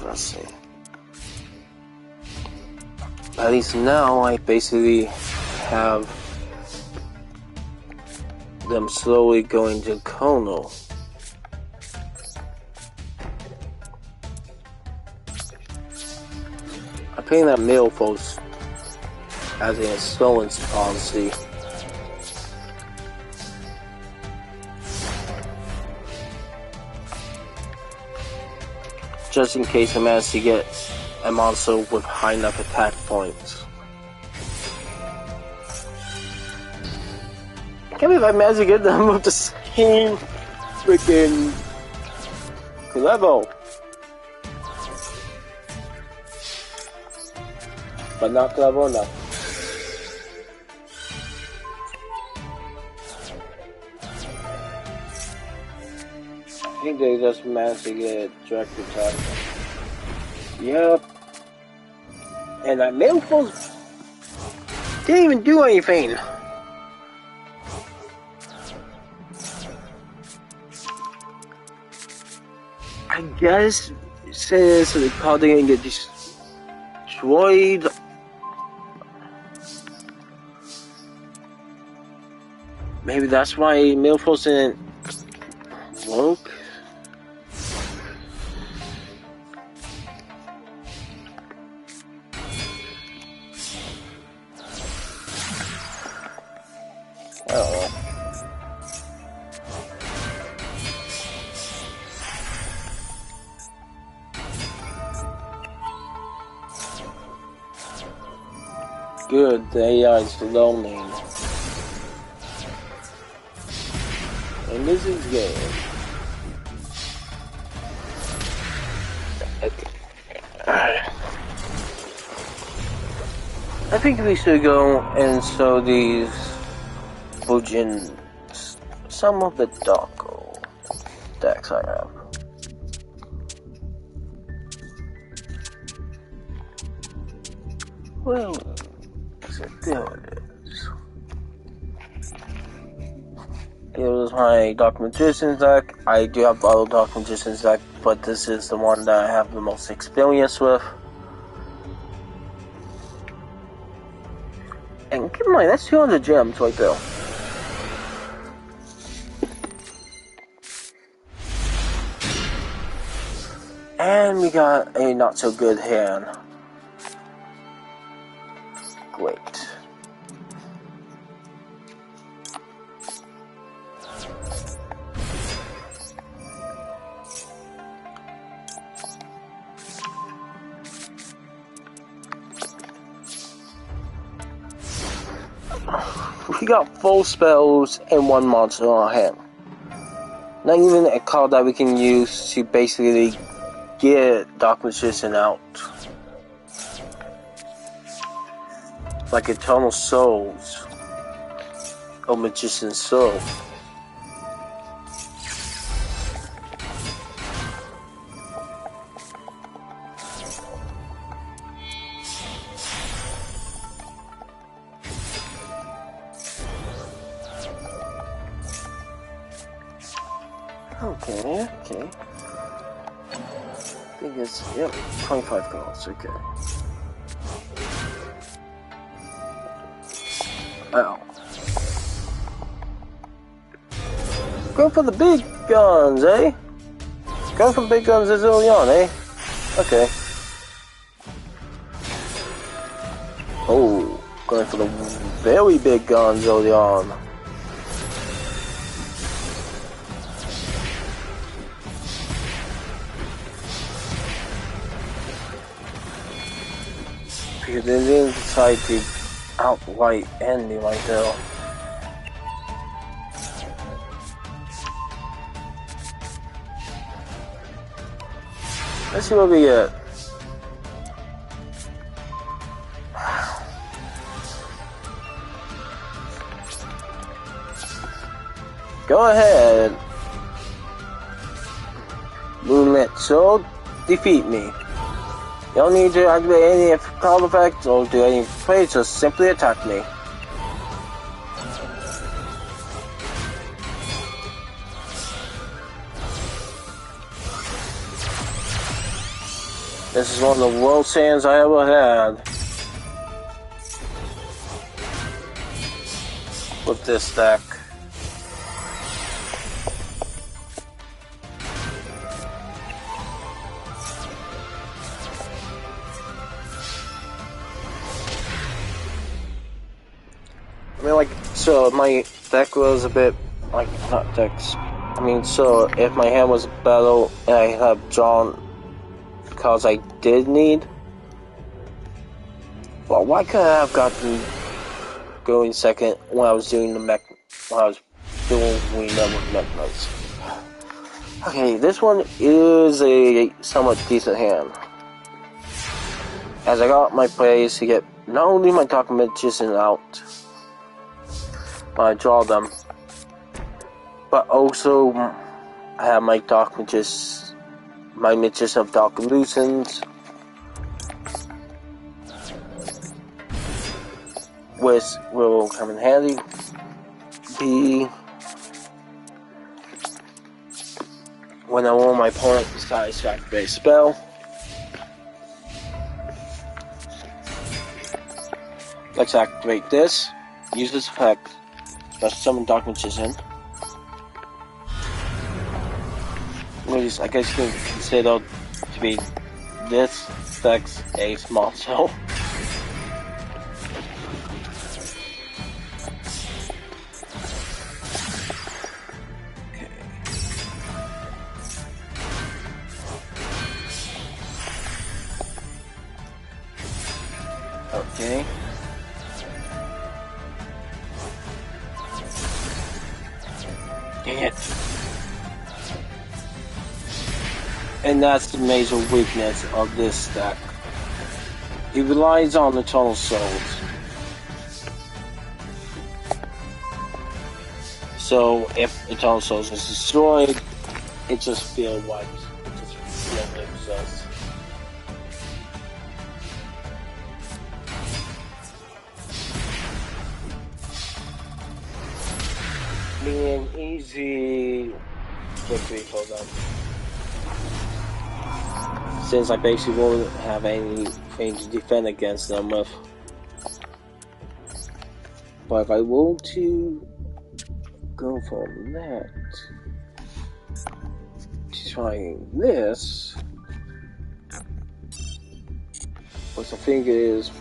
Let's see. At least now I basically have them slowly going to Kono. I think that Milfos has an insolence policy. Just in case I manage to get a monster with high enough attack points. I can't believe I managed to get them with the same freaking level. But not level enough. I think they just managed to get a direct attack. Yep. And that Milfos didn't even do anything. I guess since the card didn't get destroyed, maybe that's why Milfos didn't work. Good, the AI is learning. And this is good. I think we should go and show these Fujin some of the Dako decks I have. Well, so there it is. Here's my Dark Magician's deck. I do have other Dark Magician's deck, but this is the one that I have the most experience with. And keep in mind, that's 200 gems right there. And we got a not so good hand. Great. We got 4 spells and 1 monster on our hand. Not even a card that we can use to basically get Dark Magician out. Like Eternal Souls or Magician's Soul. Okay. I think it's, yep, 25 cards, okay. Ow. Go for the big guns, eh? Go for the big guns as early on, eh? Okay. Oh, going for the very big guns early on. Because they didn't decide to outright end me right there. Let's see what we get. Go ahead. Moonlit Sword, defeat me. You don't need to activate any card effects or do any plays, just simply attack me. This is one of the worst hands I ever had. With this deck. so if my deck was a bit, like, not decks, I mean, so if my hand was better and I have drawn cards I did need, well, why couldn't I have gotten going second when I was doing the mech, when I was doing with mech knights? Okay, this one is a somewhat decent hand, as I got my plays to get not only my Dark Magician out when I draw them, but also I have my my Magician of Dark Illusions, which will come in handy. When I want my opponent to satisfactory spell, let's activate this. Use this effect. Let's summon Dark Magician. Which I guess you can consider to be this deck's a small cell. Okay. Dang it. And that's the major weakness of this deck. It relies on Eternal Souls. So if Eternal Souls is destroyed, it just feels wipes. It just feels like exists. Being an easy victory for them, since I basically won't have anything to defend against them with. But if I want to go from that to trying this, which I think is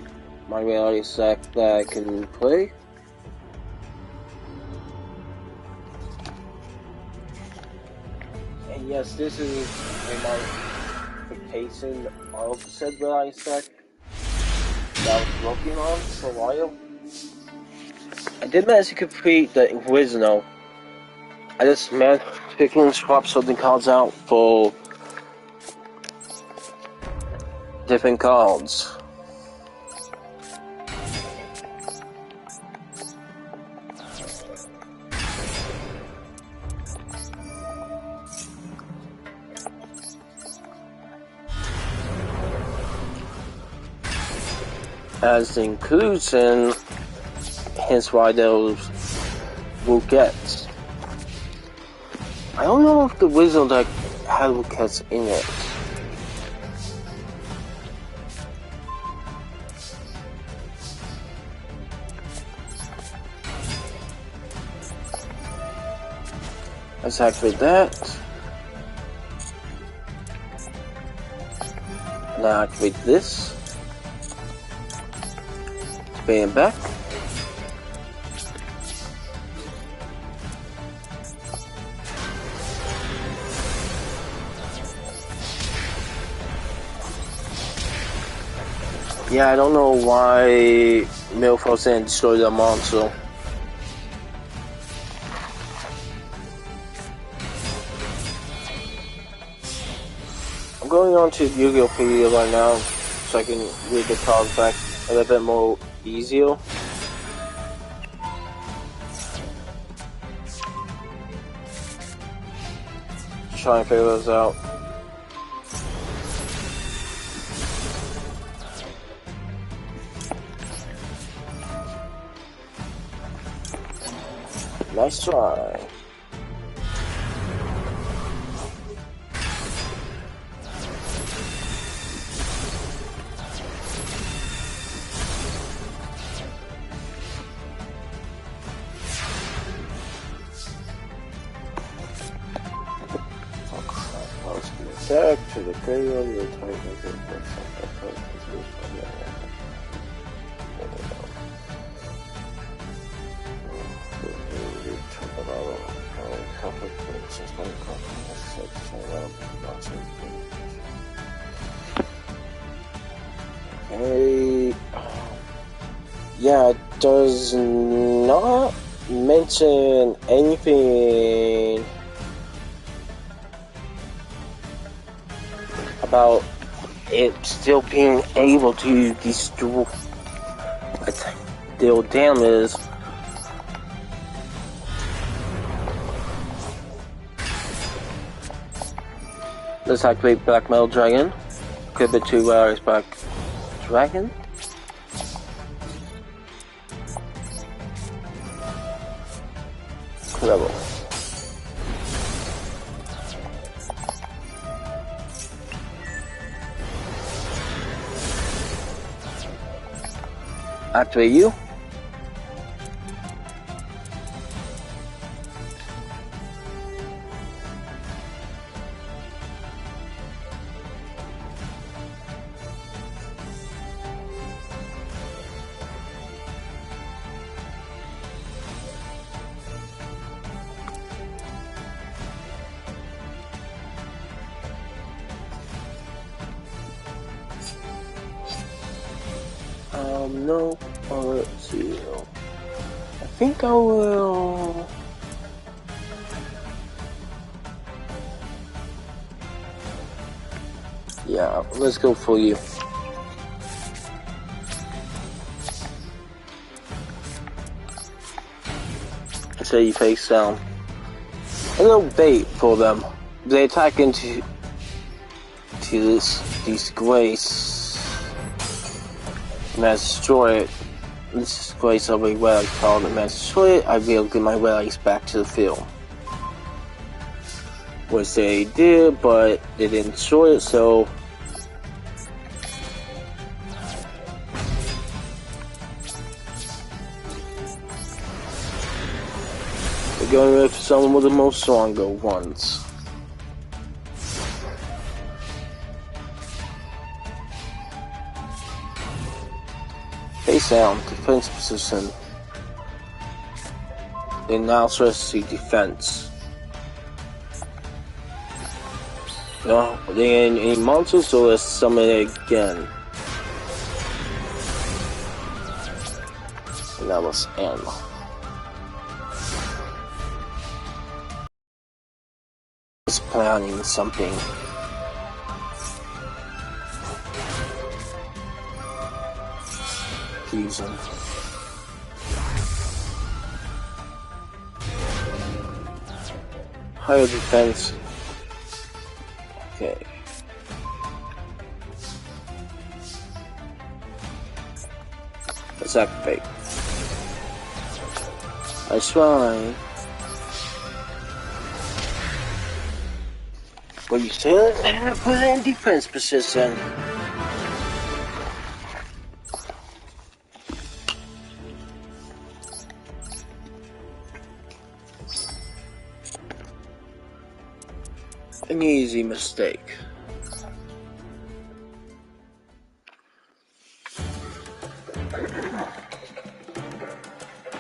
my reality set that I can play. And yes, this is a modification of said reality set that I was working on for a while. I did manage to complete the original. I just managed to swap certain cards out for different cards. As the inclusion, hence why those will get. I don't know if the wizard deck has Wildcats in it. Let's activate that. Now activate this. Pay him back. Yeah, I don't know why Milford didn't destroy the monster. I'm going on to Yugioh Pedia right now so I can read the cards back a little bit more easier. Try and figure those out. Nice try. Attack to the graveyard, your type of Okay. Yeah, it does not mention anything about it still being able to destroy, deal damage. Let's activate Black Metal Dragon. Could be 2 hours Black Dragon. Incredible. Activate you. No, let's see. I think I will. Yeah, let's go for you. So you face down. A little bait for them. They attack into this disgrace. And I destroy it. This disgrace of a relic called it. And I destroy it, I will get my relics back to the field. Which they did, but they didn't destroy it, so we're going with someone with the most stronger ones. Face down, defense position. They now switch to defense. No, they ain't any monsters, so let's summon it again. And that was M. It's planning something. Fusion. Higher defense. Okay. Let's activate. I try. What you said? Put it in defense position. An easy mistake.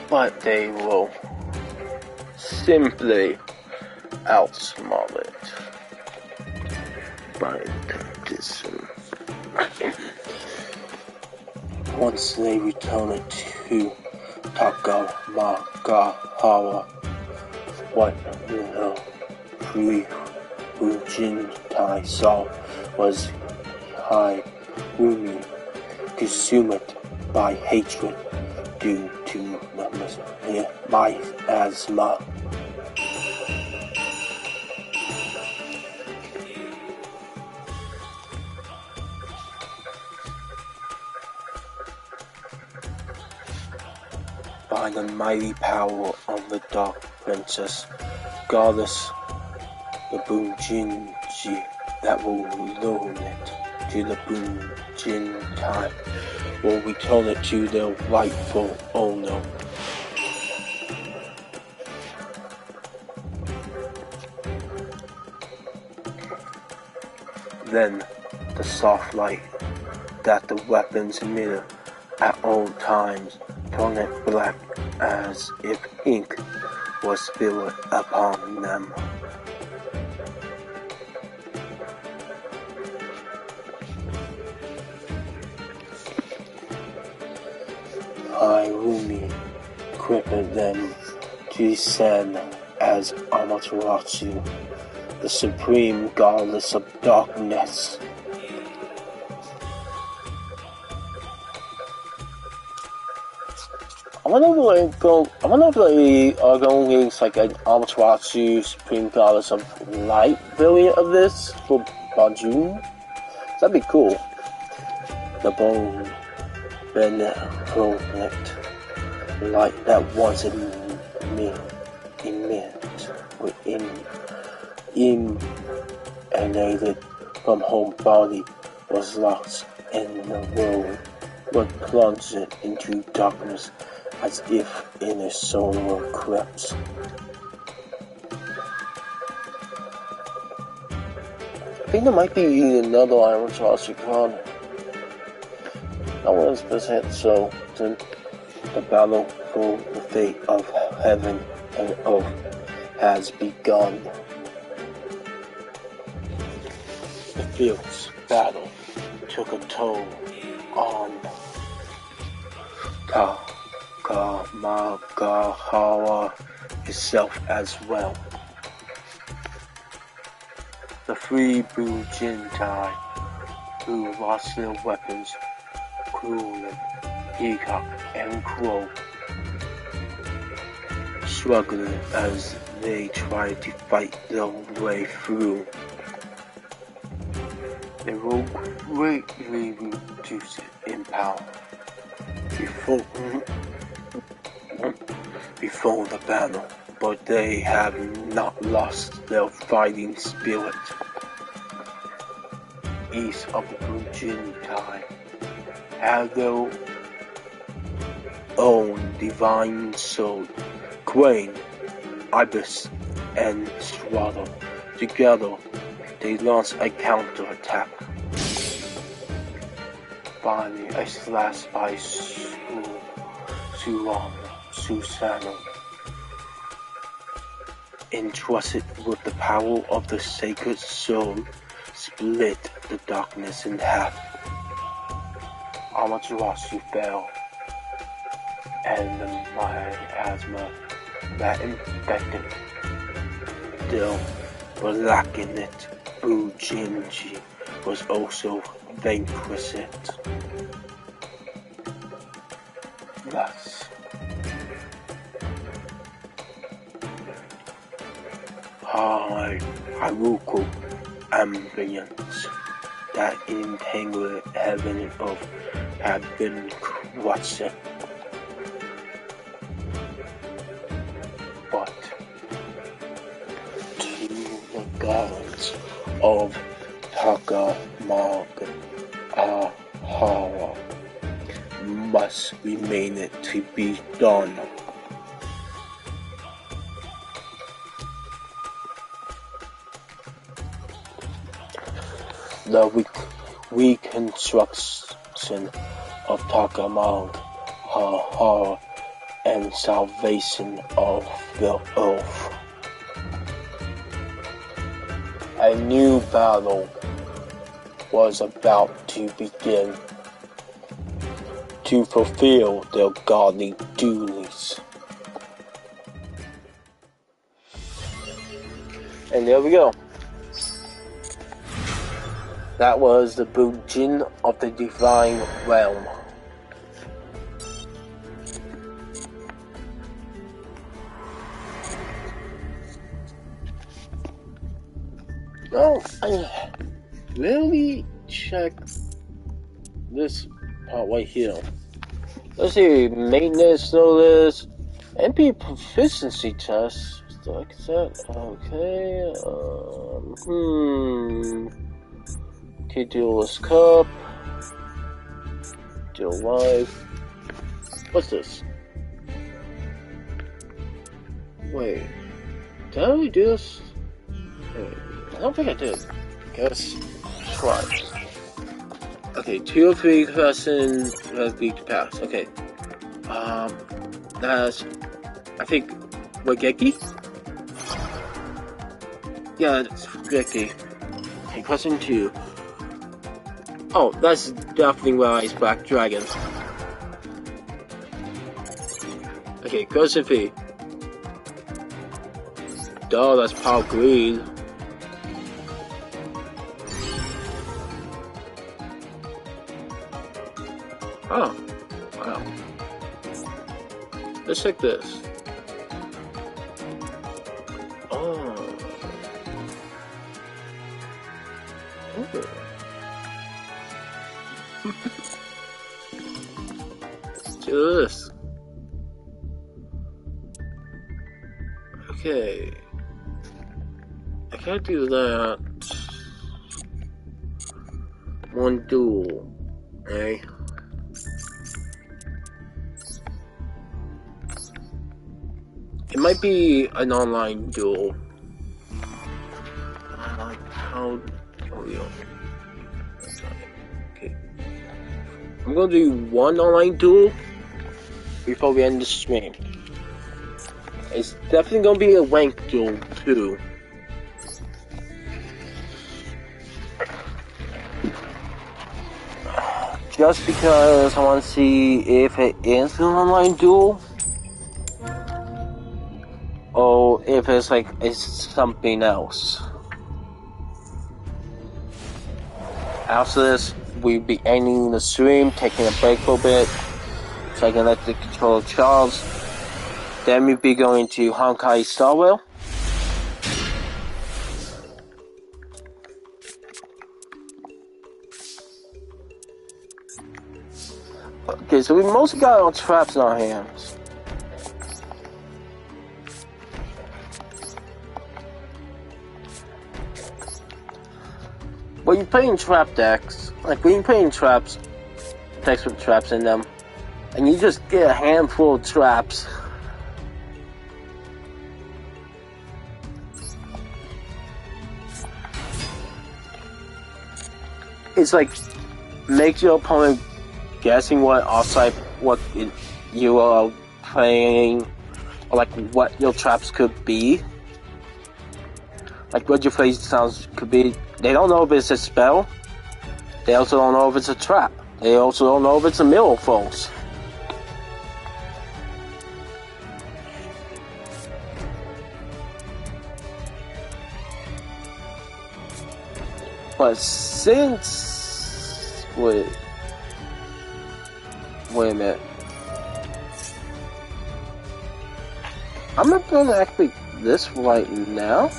But they will simply outsmart it by this. Once they return it to Takamagawa, what the Fujintai saw was Hirumi consumed by hatred due to miasma. By the mighty power of the Dark Princess, Goddess, the Bunjinji that will loan it to the Bunjintai will return it to their rightful owner. Then the soft light that the weapons emitted at all times turn it black as if ink was built upon them. Irumi equipped them to descend as Amaterasu, the supreme goddess of darkness. I wonder if they are going to release like an Amaterasu Supreme Goddess of Light variant of this for Bajun. That'd be cool. The bone benevolent light that was emanated from home body was lost in the world, but plunged into darkness as if in a solar eclipse. I think there might be another Amaterasu card. Not 100% so. The battle for the fate of heaven and earth has begun. The fierce battle took a toll on Kamagawa itself as well. The three Bujintai who lost their weapons, Krillin, Peacock, and Crow, struggling as they tried to fight their way through. They were greatly reduced in power before the battle, but they have not lost their fighting spirit. East of the Bujintai have their own divine soul. Crane, Ibis, and Swallow. Together, they launched a counterattack. Finally, a slash by Susano, entrusted with the power of the sacred soul, split the darkness in half. Amaterasu fell, and the miasma that infected the blackened Bujinji was also vanquished. Thus, Haruko ambience that entangled heaven and earth had been crushed. But to the gods of Takamagahara must remain to be done. The reconstruction of Takamagahara and salvation of the earth. A new battle was about to begin to fulfill their godly duties. And there we go. That was the Bujin of the Divine Realm. Oh, I really checked this part right here. Let's see, maintenance notice, MP proficiency test. Like that. Okay. Okay, Duelist Cup. Duel Live. What's this? Wait. Did I already do this? Wait, I don't think I did. Guess. Try. Okay, 2 or 3 person has beat to pass. Okay. That's, I think, Wageki? Yeah, it's Wageki. Okay, question 2. Oh, that's definitely Rise Black Dragon. Okay, question 3. Duh, that's Power Greed. Oh, wow. Let's check this. Oh. Ooh. Do this. Okay. I can't do that. One duel. Okay. It might be an online duel. How? Oh, yeah. Okay. I'm gonna do one online duel before we end the stream. It's definitely gonna be a rank duel too. Just because I want to see if it is an online duel, or if it's like it's something else. After this, we'll be ending the stream, taking a break for a bit, so I can let the controller charge. Then we'll be going to Honkai Star Rail. Okay, so we mostly got our traps in our hands. When you're playing trap decks, like when you're playing traps, decks with traps in them, and you just get a handful of traps, it's like makes your opponent guessing what you are playing, or like what your traps could be, like what your play sounds could be. They don't know if it's a spell. They also don't know if it's a trap. They also don't know if it's a mirror false. But since wait a minute. I'm not gonna activate this right now.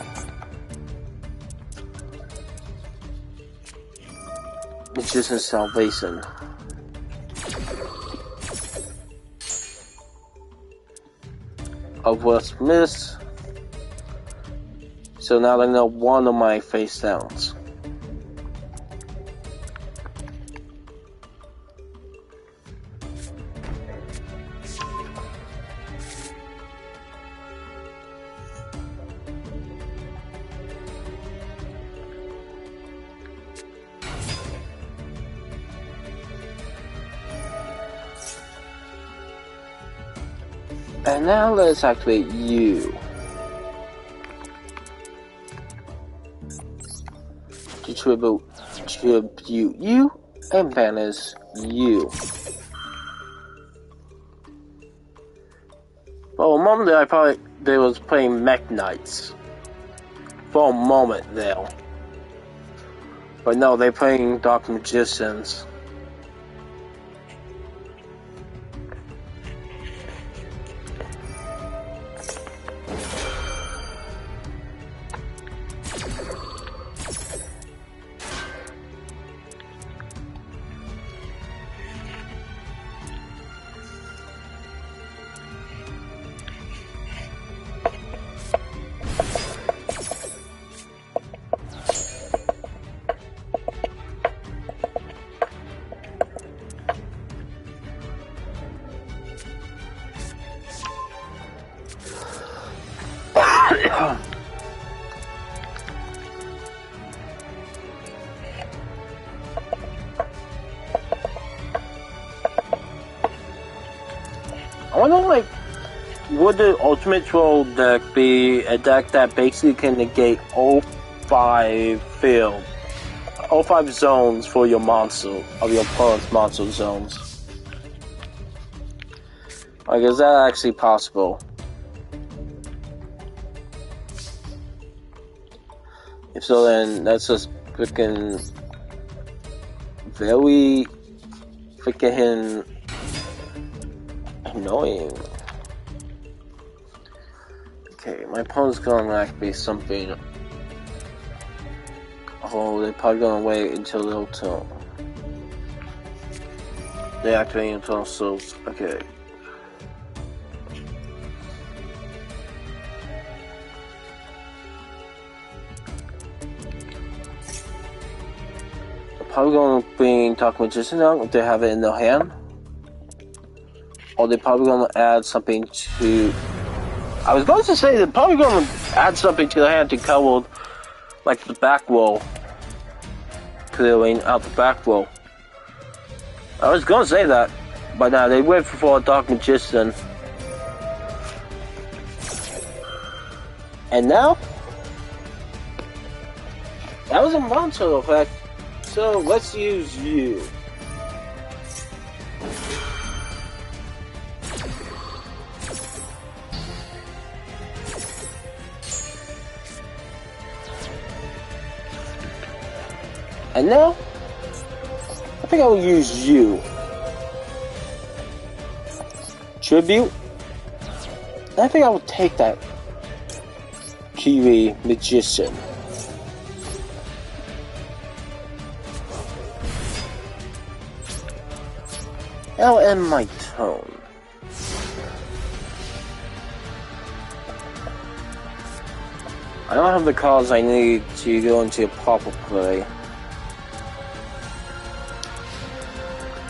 It's just in salvation. Of what's missed. So now I know one of my face downs. And now let's activate you. To tribute you and banish you. For a moment there, I thought they was playing Mech Knights. For a moment there. But no, they're playing Dark Magicians. I wonder, like, would the Ultimate Troll deck be a deck that basically can negate all 5 field, all 5 zones for your monster, of your opponent's monster zones? Like, is that actually possible? If so, then that's just freaking very freaking annoying. Okay, my opponent's gonna activate something. Oh, they're probably gonna wait until the hotel. They activate until so okay. Probably gonna bring Dark Magician out if they have it in their hand. Or they're probably gonna add something to... I was going to say they're probably gonna add something to their hand to cover, like, the back row. Clearing out the back row. I was gonna say that, but now they went for a Dark Magician. And now? That was a monster effect. So let's use you. And now, I think I will use you. Tribute. I think I will take that Kiwi Magician. I'll end my tone. I don't have the cards I need to go into a proper play.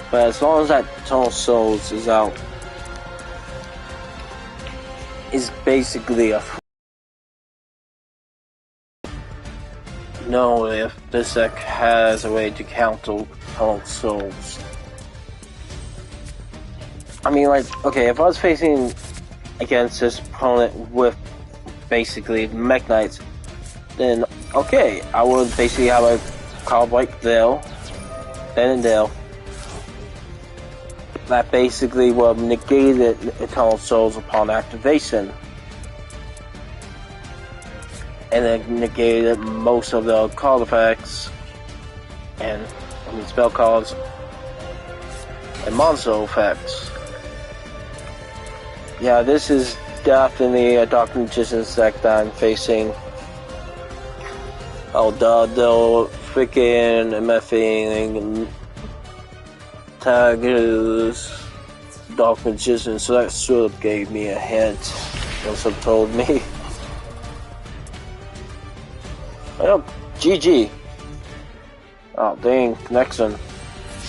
But as long as that Tunnel Souls is out, is basically a... know if this deck has a way to counter Tunnel Souls. I mean, like, okay, if I was facing against this opponent with basically Mech Knights, then okay, I would basically have a card like Duel, then and Duel, that basically will negate Eternal Souls upon activation, and then negated most of the card effects and spell cards and monster effects. Yeah, this is definitely a Dark Magician's deck that I'm facing. Oh, the freaking MFing tag is Dark Magician, so that sort of gave me a hint. Also told me. Oh, GG. Oh, dang, connection.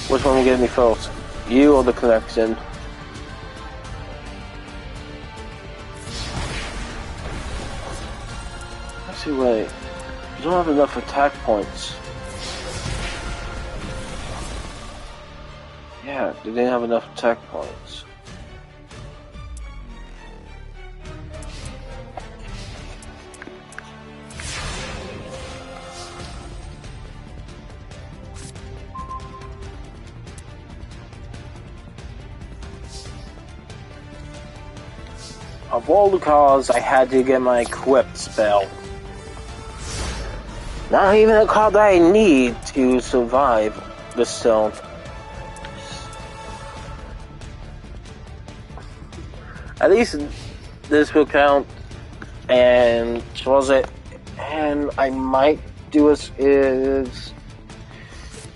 Which one will get me first? You or the connection? Actually, wait. You don't have enough attack points. Yeah, they didn't have enough attack points. Of all the cards, I had to get my equip spell. Not even a card that I need to survive the stone. At least this will count, and was it? And I might do is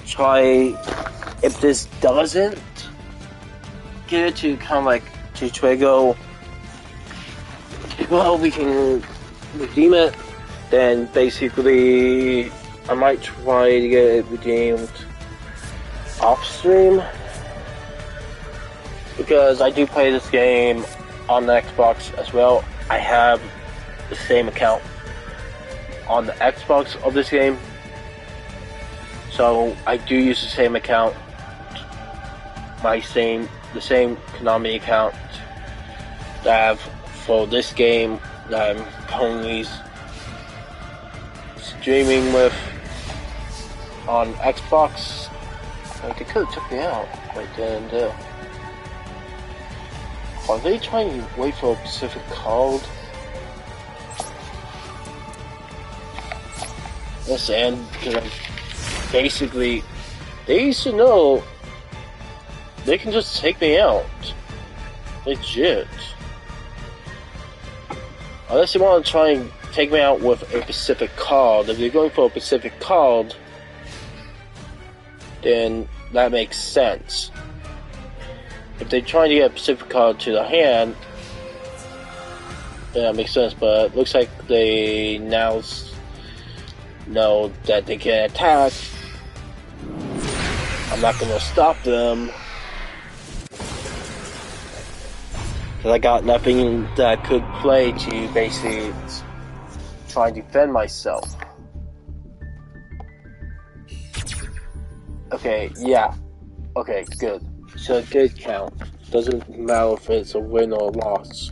try, if this doesn't get it to kind of like to trigger, well, we can redeem it. Then basically I might try to get it redeemed off stream, because I do play this game on the Xbox as well. I have the same account on the Xbox of this game, so I do use the same account, the same Konami account that I have for this game that I'm currently streaming with on Xbox. Like, they could have took me out right then and there. Are they trying to wait for a specific code? Listen, because basically, they used to know they can just take me out. Legit. Unless you want to try and take me out with a specific card. If you're going for a specific card, then that makes sense. If they're trying to get a specific card to the hand, then that makes sense. But it looks like they now know that they can attack. I'm not gonna stop them. Because I got nothing that I could play to basically try and defend myself. Okay, yeah. Okay, good. So it did count. Doesn't matter if it's a win or a loss.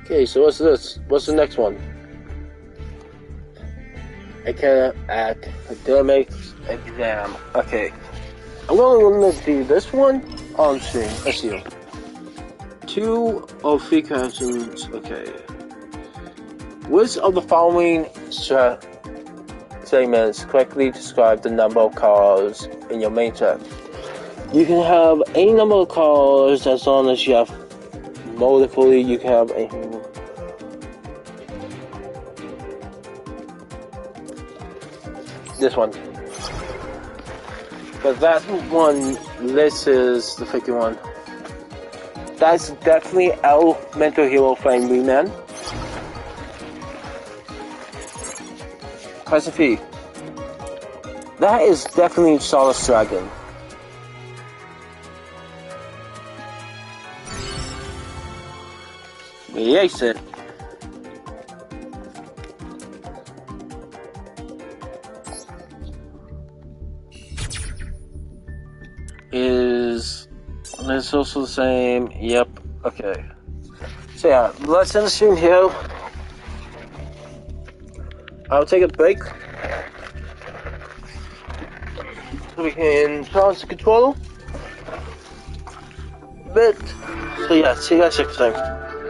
Okay, so what's this? What's the next one? Academic exam. Okay. I'm going to do this one on stream. Let's see. 2 or 3 questions. Okay. Which of the following statements correctly describe the number of cars in your main set? You can have any number of cars as long as you have multiple. You can have anything. This one. But that one, this is the freaking one. That's definitely Elemental Hero Flame Wingman. Classic. That is definitely Solus Dragon. Yes, it. Is it's also the same? Yep. Okay. So yeah, let's end the stream here. I'll take a break so we can charge the controller a bit. So yeah, see you guys next time.